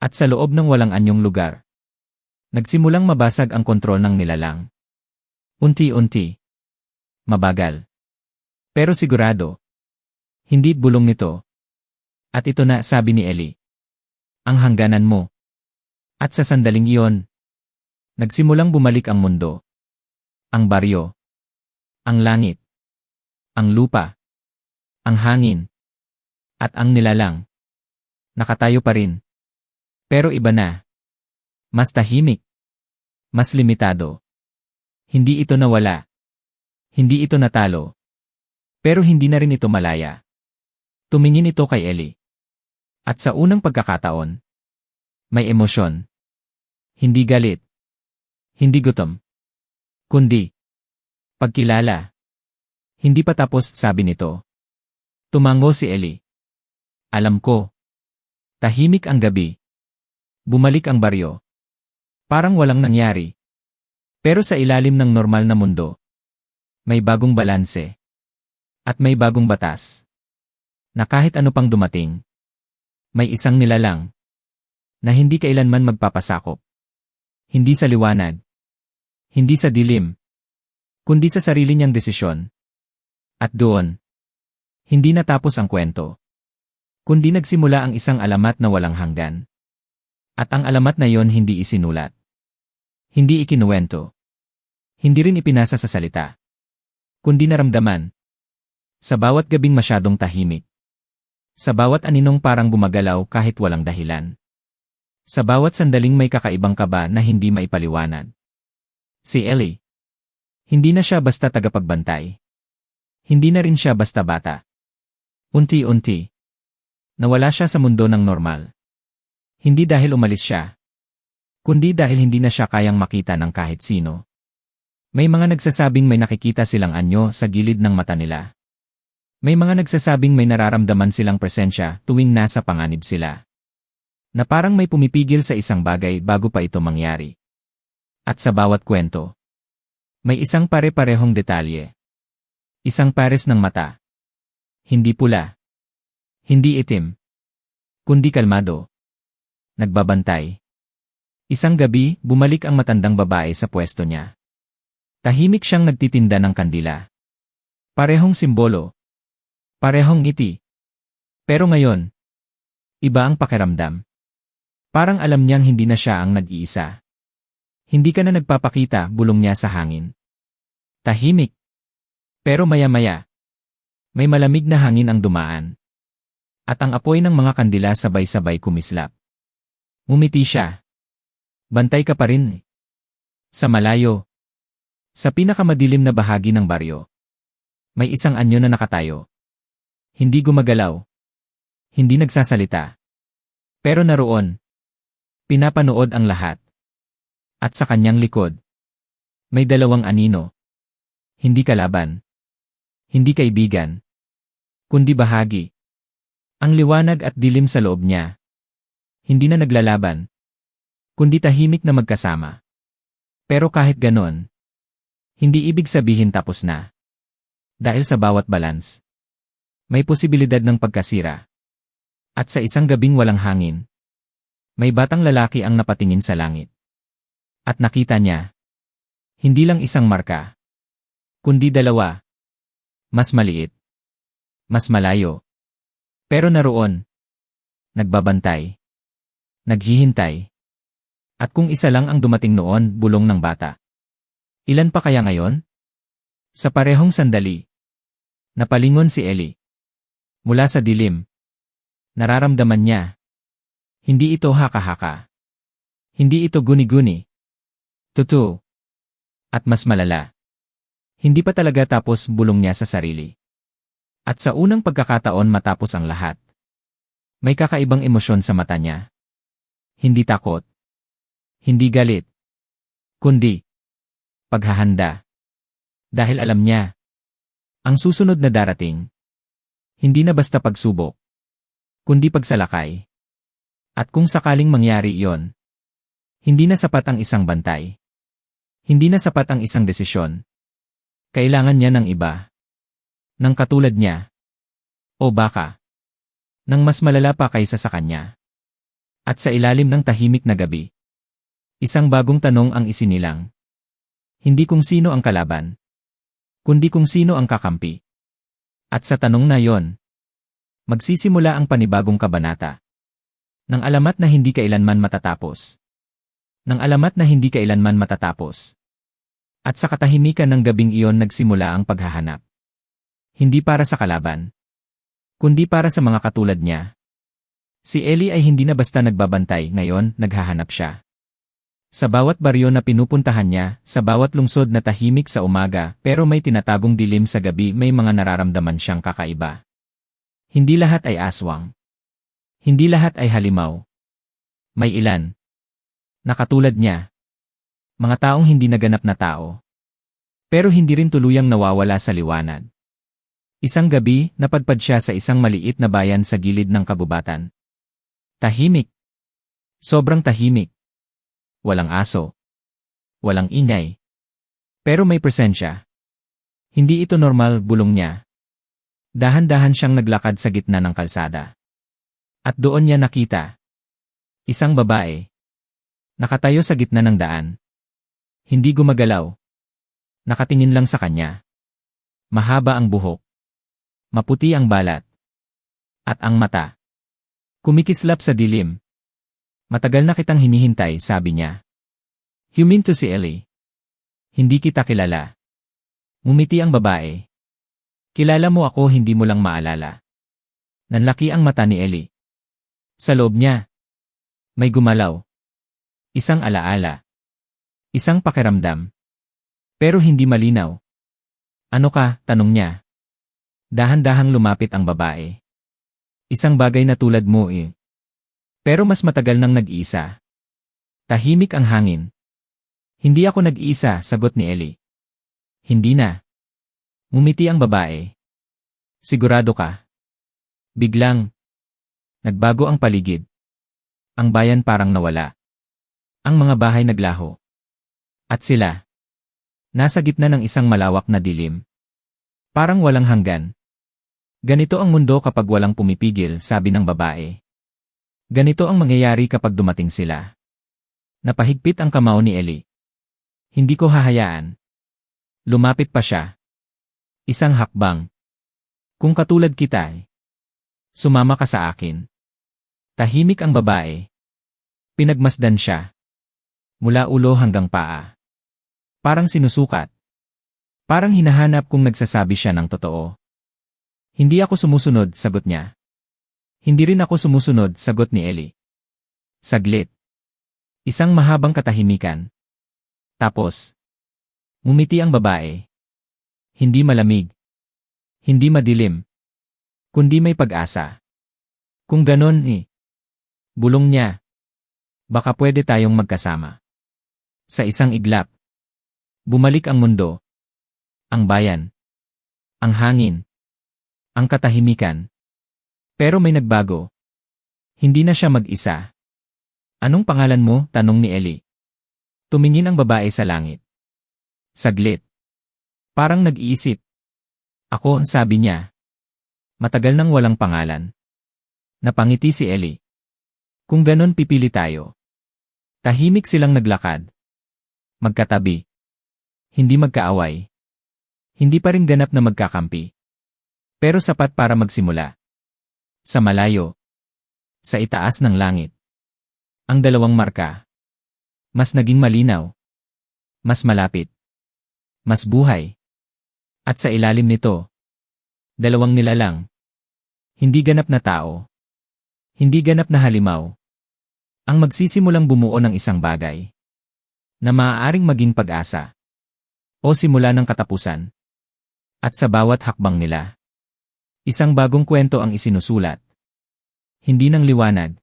Speaker 1: At sa loob ng walang anyong lugar. Nagsimulang mabasag ang kontrol ng nilalang. Unti-unti. Mabagal. Pero sigurado. Hindi, bulong nito. At ito na, sabi ni Ellie. Ang hangganan mo. At sa sandaling iyon, nagsimulang bumalik ang mundo. Ang baryo. Ang langit. Ang lupa. Ang hangin. At ang nilalang. Nakatayo pa rin. Pero iba na. Mas tahimik. Mas limitado. Hindi ito nawala. Hindi ito natalo. Pero hindi na rin ito malaya. Tumingin ito kay Ellie. At sa unang pagkakataon, may emosyon. Hindi galit. Hindi gutom. Kundi pagkilala. Hindi pa tapos, sabi nito. Tumango si Ellie. Alam ko. Tahimik ang gabi. Bumalik ang baryo. Parang walang nangyari. Pero sa ilalim ng normal na mundo, may bagong balanse. At may bagong batas. Na kahit ano pang dumating, may isang nilalang na hindi kailanman magpapasakop. Hindi sa liwanag. Hindi sa dilim. Kundi sa sarili niyang desisyon. At doon, hindi natapos ang kwento. Kundi nagsimula ang isang alamat na walang hanggan. At ang alamat na yon hindi isinulat. Hindi ikinuwento. Hindi rin ipinasa sa salita. Kundi naramdaman. Sa bawat gabing masyadong tahimik. Sa bawat aninong parang gumagalaw kahit walang dahilan. Sa bawat sandaling may kakaibang kaba na hindi maipaliwanag. Si Ellie. Hindi na siya basta tagapagbantay. Hindi na rin siya basta bata. Unti-unti. Nawala siya sa mundo ng normal. Hindi dahil umalis siya. Kundi dahil hindi na siya kayang makita ng kahit sino. May mga nagsasabing may nakikita silang anyo sa gilid ng mata nila. May mga nagsasabing may nararamdaman silang presensya tuwing nasa panganib sila. Na parang may pumipigil sa isang bagay bago pa ito mangyari. At sa bawat kwento, may isang pare-parehong detalye. Isang pares ng mata. Hindi pula. Hindi itim. Kundi kalmado. Nagbabantay. Isang gabi, bumalik ang matandang babae sa pwesto niya. Tahimik siyang nagtitinda ng kandila. Parehong simbolo. Parehong ngiti. Pero ngayon, iba ang pakiramdam. Parang alam niyang hindi na siya ang nag-iisa. Hindi ka na nagpapakita, bulong niya sa hangin. Tahimik. Pero maya-maya, may malamig na hangin ang dumaan. At ang apoy ng mga kandila sabay-sabay kumislap. Ngumiti siya. Bantay ka pa rin. Sa malayo. Sa pinakamadilim na bahagi ng baryo. May isang anyo na nakatayo. Hindi gumagalaw. Hindi nagsasalita. Pero naroon. Pinapanood ang lahat. At sa kanyang likod, may dalawang anino. Hindi kalaban. Hindi kaibigan. Kundi bahagi. Ang liwanag at dilim sa loob niya. Hindi na naglalaban. Kundi tahimik na magkasama. Pero kahit ganon, hindi ibig sabihin tapos na. Dahil sa bawat balance, may posibilidad ng pagkasira. At sa isang gabing walang hangin, may batang lalaki ang napatingin sa langit. At nakita niya, hindi lang isang marka, kundi dalawa. Mas maliit. Mas malayo. Pero naroon. Nagbabantay. Naghihintay. At kung isa lang ang dumating noon, bulong ng bata. Ilan pa kaya ngayon? Sa parehong sandali. Napalingon si Ellie. Mula sa dilim. Nararamdaman niya. Hindi ito haka-haka. Hindi ito guni-guni. Totoo. At mas malala. Hindi pa talaga tapos, bulong niya sa sarili. At sa unang pagkakataon matapos ang lahat, may kakaibang emosyon sa mata niya. Hindi takot. Hindi galit. Kundi paghahanda. Dahil alam niya, ang susunod na darating, hindi na basta pagsubok, kundi pagsalakay. At kung sakaling mangyari iyon, hindi na sapat ang isang bantay. Hindi na sapat ang isang desisyon. Kailangan niya ng iba. Ng katulad niya. O baka, ng mas malala pa kaysa sa kanya. At sa ilalim ng tahimik na gabi, isang bagong tanong ang isinilang. Hindi kung sino ang kalaban, kundi kung sino ang kakampi. At sa tanong na yon, magsisimula ang panibagong kabanata. Ng alamat na hindi kailanman matatapos. Ng alamat na hindi kailanman matatapos. At sa katahimikan ng gabing iyon nagsimula ang paghahanap. Hindi para sa kalaban, kundi para sa mga katulad niya. Si Ellie ay hindi na basta nagbabantay, ngayon, naghahanap siya. Sa bawat baryo na pinupuntahan niya, sa bawat lungsod na tahimik sa umaga pero may tinatagong dilim sa gabi, may mga nararamdaman siyang kakaiba. Hindi lahat ay aswang. Hindi lahat ay halimaw. May ilan na katulad niya. Mga taong hindi naganap na tao. Pero hindi rin tuluyang nawawala sa liwanag. Isang gabi, napadpad siya sa isang maliit na bayan sa gilid ng kagubatan. Tahimik. Sobrang tahimik. Walang aso. Walang ingay. Pero may presensya. Hindi ito normal, bulong niya. Dahan-dahan siyang naglakad sa gitna ng kalsada. At doon niya nakita isang babae. Nakatayo sa gitna ng daan. Hindi gumagalaw. Nakatingin lang sa kanya. Mahaba ang buhok. Maputi ang balat. At ang mata. Kumikislap sa dilim. Matagal na kitang hinihintay, sabi niya. Huminto si Ellie. Hindi kita kilala. Ngumiti ang babae. Kilala mo ako, hindi mo lang maalala. Nanlaki ang mata ni Ellie. Sa loob niya, may gumalaw. Isang alaala. Isang pakiramdam. Pero hindi malinaw. Ano ka? Tanong niya. Dahan-dahang lumapit ang babae. Isang bagay na tulad mo eh. Pero mas matagal nang nag-iisa. Tahimik ang hangin. Hindi ako nag-iisa, sagot ni Ellie. Hindi na. Ngumiti ang babae. Sigurado ka? Biglang, nagbago ang paligid. Ang bayan parang nawala. Ang mga bahay naglaho. At sila, nasa gitna ng isang malawak na dilim. Parang walang hanggan. Ganito ang mundo kapag walang pumipigil, sabi ng babae. Ganito ang mangyayari kapag dumating sila. Napahigpit ang kamao ni Ellie. Hindi ko hahayaan. Lumapit pa siya. Isang hakbang. Kung katulad kita, sumama ka sa akin. Tahimik ang babae. Pinagmasdan siya. Mula ulo hanggang paa. Parang sinusukat. Parang hinahanap kung nagsasabi siya ng totoo. Hindi ako sumusunod, sagot niya. Hindi rin ako sumusunod, sagot ni Ellie. Saglit. Isang mahabang katahimikan. Tapos, ngumiti ang babae. Hindi malamig. Hindi madilim. Kundi may pag-asa. Kung ganon bulong niya. Baka pwede tayong magkasama. Sa isang iglap. Bumalik ang mundo. Ang bayan. Ang hangin. Ang katahimikan. Pero may nagbago. Hindi na siya mag-isa. Anong pangalan mo? Tanong ni Ellie. Tumingin ang babae sa langit. Saglit. Parang nag-iisip. Ako, sabi niya. Matagal nang walang pangalan. Napangiti si Ellie. Kung ganon pipili tayo. Tahimik silang naglakad. Magkatabi. Hindi magkaaway. Hindi pa rin ganap na magkakampi. Pero sapat para magsimula. Sa malayo. Sa itaas ng langit. Ang dalawang marka. Mas naging malinaw. Mas malapit. Mas buhay. At sa ilalim nito, dalawang nilalang. Hindi ganap na tao. Hindi ganap na halimaw. Ang magsisimulang bumuo ng isang bagay. Na maaaring maging pag-asa. O simula ng katapusan. At sa bawat hakbang nila, isang bagong kwento ang isinusulat. Hindi ng liwanag.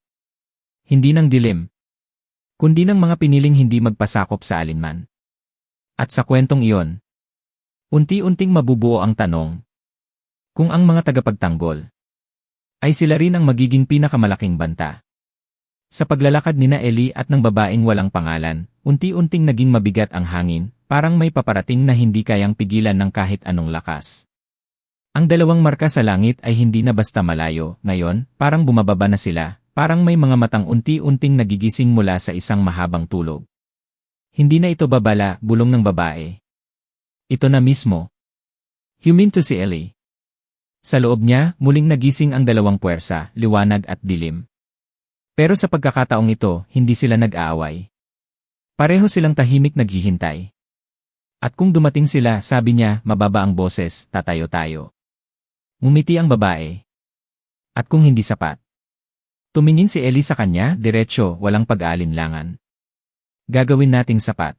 Speaker 1: Hindi ng dilim. Kundi ng mga piniling hindi magpasakop sa alinman. At sa kwentong iyon, unti-unting mabubuo ang tanong. Kung ang mga tagapagtanggol ay sila rin ang magiging pinakamalaking banta. Sa paglalakad nina Ellie at ng babaeng walang pangalan, unti-unting naging mabigat ang hangin, parang may paparating na hindi kayang pigilan ng kahit anong lakas. Ang dalawang marka sa langit ay hindi na basta malayo, ngayon, parang bumababa na sila, parang may mga matang unti-unting nagigising mula sa isang mahabang tulog. Hindi na ito babala, bulong ng babae. Ito na mismo. Huminto si Ellie. Sa loob niya, muling nagising ang dalawang puwersa, liwanag at dilim. Pero sa pagkakataong ito, hindi sila nag-aaway. Pareho silang tahimik naghihintay. At kung dumating sila, sabi niya, mababa ang boses, tatayo tayo. Ngumiti ang babae. At kung hindi sapat, Tumingin si Ellie sa kanya, diretsyo, walang pag-aalinlangan. Gagawin nating sapat.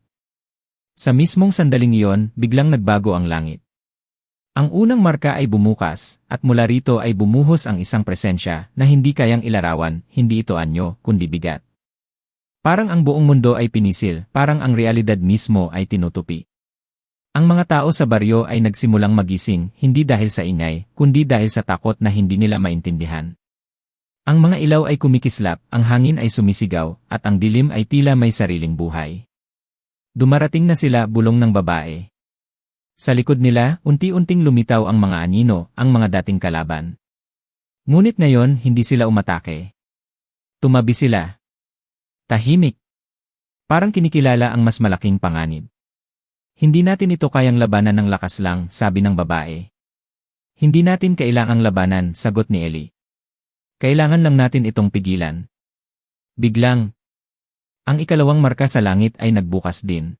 Speaker 1: Sa mismong sandaling iyon, biglang nagbago ang langit. Ang unang marka ay bumukas, at mula rito ay bumuhos ang isang presensya na hindi kayang ilarawan, hindi ito anyo, kundi bigat. Parang ang buong mundo ay pinisil, parang ang realidad mismo ay tinutupi. Ang mga tao sa baryo ay nagsimulang magising, hindi dahil sa ingay, kundi dahil sa takot na hindi nila maintindihan. Ang mga ilaw ay kumikislap, ang hangin ay sumisigaw, at ang dilim ay tila may sariling buhay. Dumarating na sila, bulong ng babae. Sa likod nila, unti-unting lumitaw ang mga anino, ang mga dating kalaban. Ngunit ngayon, hindi sila umatake. Tumabi sila. Tahimik. Parang kinikilala ang mas malaking panganib. Hindi natin ito kayang labanan ng lakas lang, sabi ng babae. Hindi natin kailangang labanan, sagot ni Ellie. Kailangan lang natin itong pigilan. Biglang, ang ikalawang marka sa langit ay nagbukas din.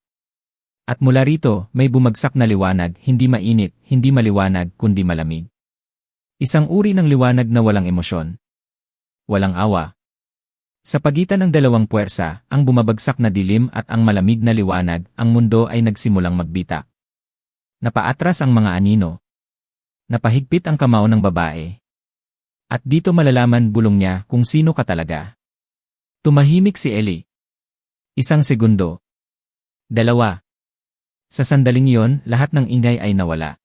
Speaker 1: At mula rito, may bumagsak na liwanag, hindi mainit, hindi maliwanag, kundi malamig. Isang uri ng liwanag na walang emosyon. Walang awa. Sa pagitan ng dalawang puwersa, ang bumabagsak na dilim at ang malamig na liwanag, ang mundo ay nagsimulang magbitak. Napaatras ang mga anino. Napahigpit ang kamao ng babae. At dito malalaman, bulong niya, kung sino ka talaga. Tumahimik si Ellie. Isang segundo. 2. Sa sandaling iyon, lahat ng ingay ay nawala.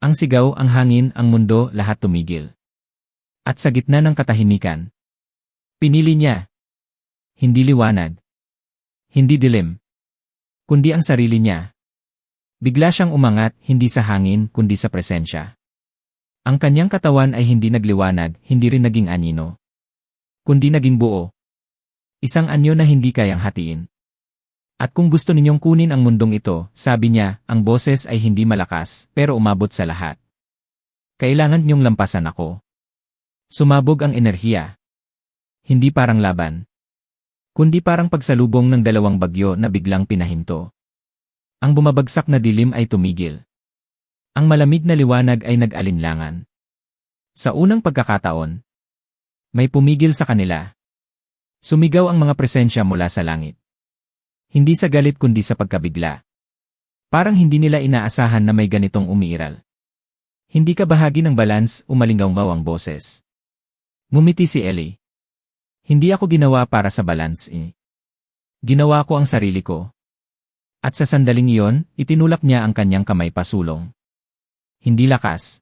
Speaker 1: Ang sigaw, ang hangin, ang mundo, lahat tumigil. At sa gitna ng katahimikan, pinili niya. Hindi liwanag. Hindi dilim. Kundi ang sarili niya. Bigla siyang umangat, hindi sa hangin, kundi sa presensya. Ang kanyang katawan ay hindi nagliwanag, hindi rin naging anino. Kundi naging buo. Isang anyo na hindi kayang hatiin. At kung gusto ninyong kunin ang mundong ito, sabi niya, ang boses ay hindi malakas, pero umabot sa lahat. Kailangan niyong lampasan ako. Sumabog ang enerhiya. Hindi parang laban. Kundi parang pagsalubong ng dalawang bagyo na biglang pinahinto. Ang bumabagsak na dilim ay tumigil. Ang malamig na liwanag ay nag-alinlangan. Sa unang pagkakataon, may pumigil sa kanila. Sumigaw ang mga presensya mula sa langit. Hindi sa galit kundi sa pagkabigla. Parang hindi nila inaasahan na may ganitong umiiral. Hindi ka bahagi ng balance, umalingaw-ngaw ang boses. Ngumiti si Ellie. Hindi ako ginawa para sa balance eh. Ginawa ko ang sarili ko. At sa sandaling iyon, itinulak niya ang kanyang kamay pasulong. Hindi lakas.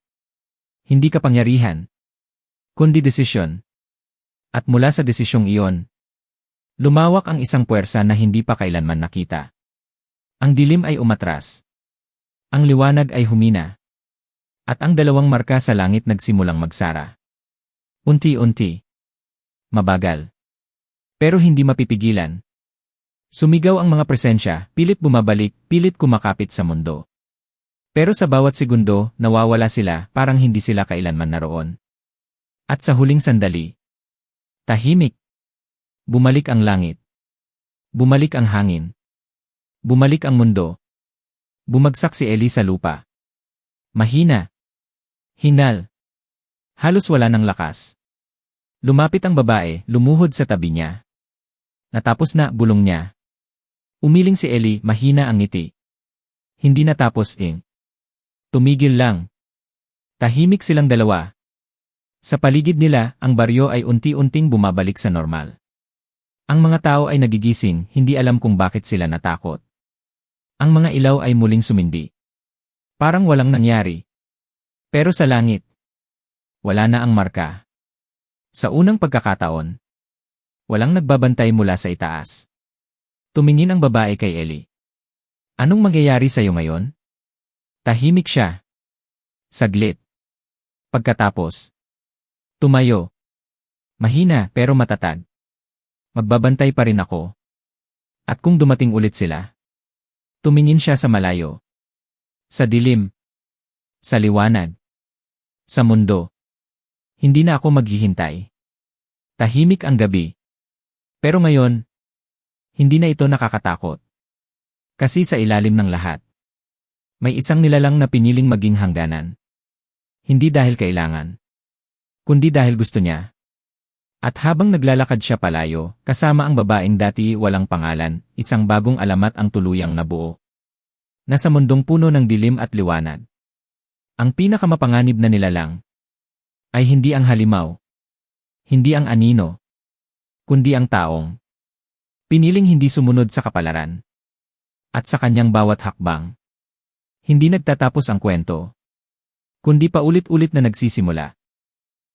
Speaker 1: Hindi kapangyarihan. Kundi desisyon. At mula sa desisyong iyon, lumawak ang isang puwersa na hindi pa kailanman nakita. Ang dilim ay umatras. Ang liwanag ay humina. At ang dalawang marka sa langit nagsimulang magsara. Unti-unti. Mabagal. Pero hindi mapipigilan. Sumigaw ang mga presensya, pilit bumabalik, pilit kumakapit sa mundo. Pero sa bawat segundo, nawawala sila, parang hindi sila kailanman naroon. At sa huling sandali, tahimik. Bumalik ang langit. Bumalik ang hangin. Bumalik ang mundo. Bumagsak si Ellie sa lupa. Mahina. Hinal. Halos wala ng lakas. Lumapit ang babae, lumuhod sa tabi niya. Natapos na, bulong niya. Umiling si Ellie, mahina ang ngiti. Hindi natapos Tumigil lang. Tahimik silang dalawa. Sa paligid nila, ang baryo ay unti-unting bumabalik sa normal. Ang mga tao ay nagigising, hindi alam kung bakit sila natakot. Ang mga ilaw ay muling sumindi. Parang walang nangyari. Pero sa langit, wala na ang marka. Sa unang pagkakataon, walang nagbabantay mula sa itaas. Tumingin ang babae kay Ellie. Anong mangyayari sa'yo ngayon? Tahimik siya. Saglit. Pagkatapos, tumayo. Mahina pero matatag. Magbabantay pa rin ako. At kung dumating ulit sila, tumingin siya sa malayo. Sa dilim. Sa liwanag. Sa mundo. Hindi na ako maghihintay. Tahimik ang gabi. Pero ngayon, hindi na ito nakakatakot. Kasi sa ilalim ng lahat, may isang nilalang na piniling maging hangganan. Hindi dahil kailangan, kundi dahil gusto niya. At habang naglalakad siya palayo, kasama ang babaeng dati walang pangalan, isang bagong alamat ang tuluyang nabuo. Nasa mundong puno ng dilim at liwanag. Ang pinakamapanganib na nilalang ay hindi ang halimaw, hindi ang anino, kundi ang taong piniling hindi sumunod sa kapalaran. At sa kanyang bawat hakbang, hindi nagtatapos ang kwento, kundi paulit-ulit na nagsisimula.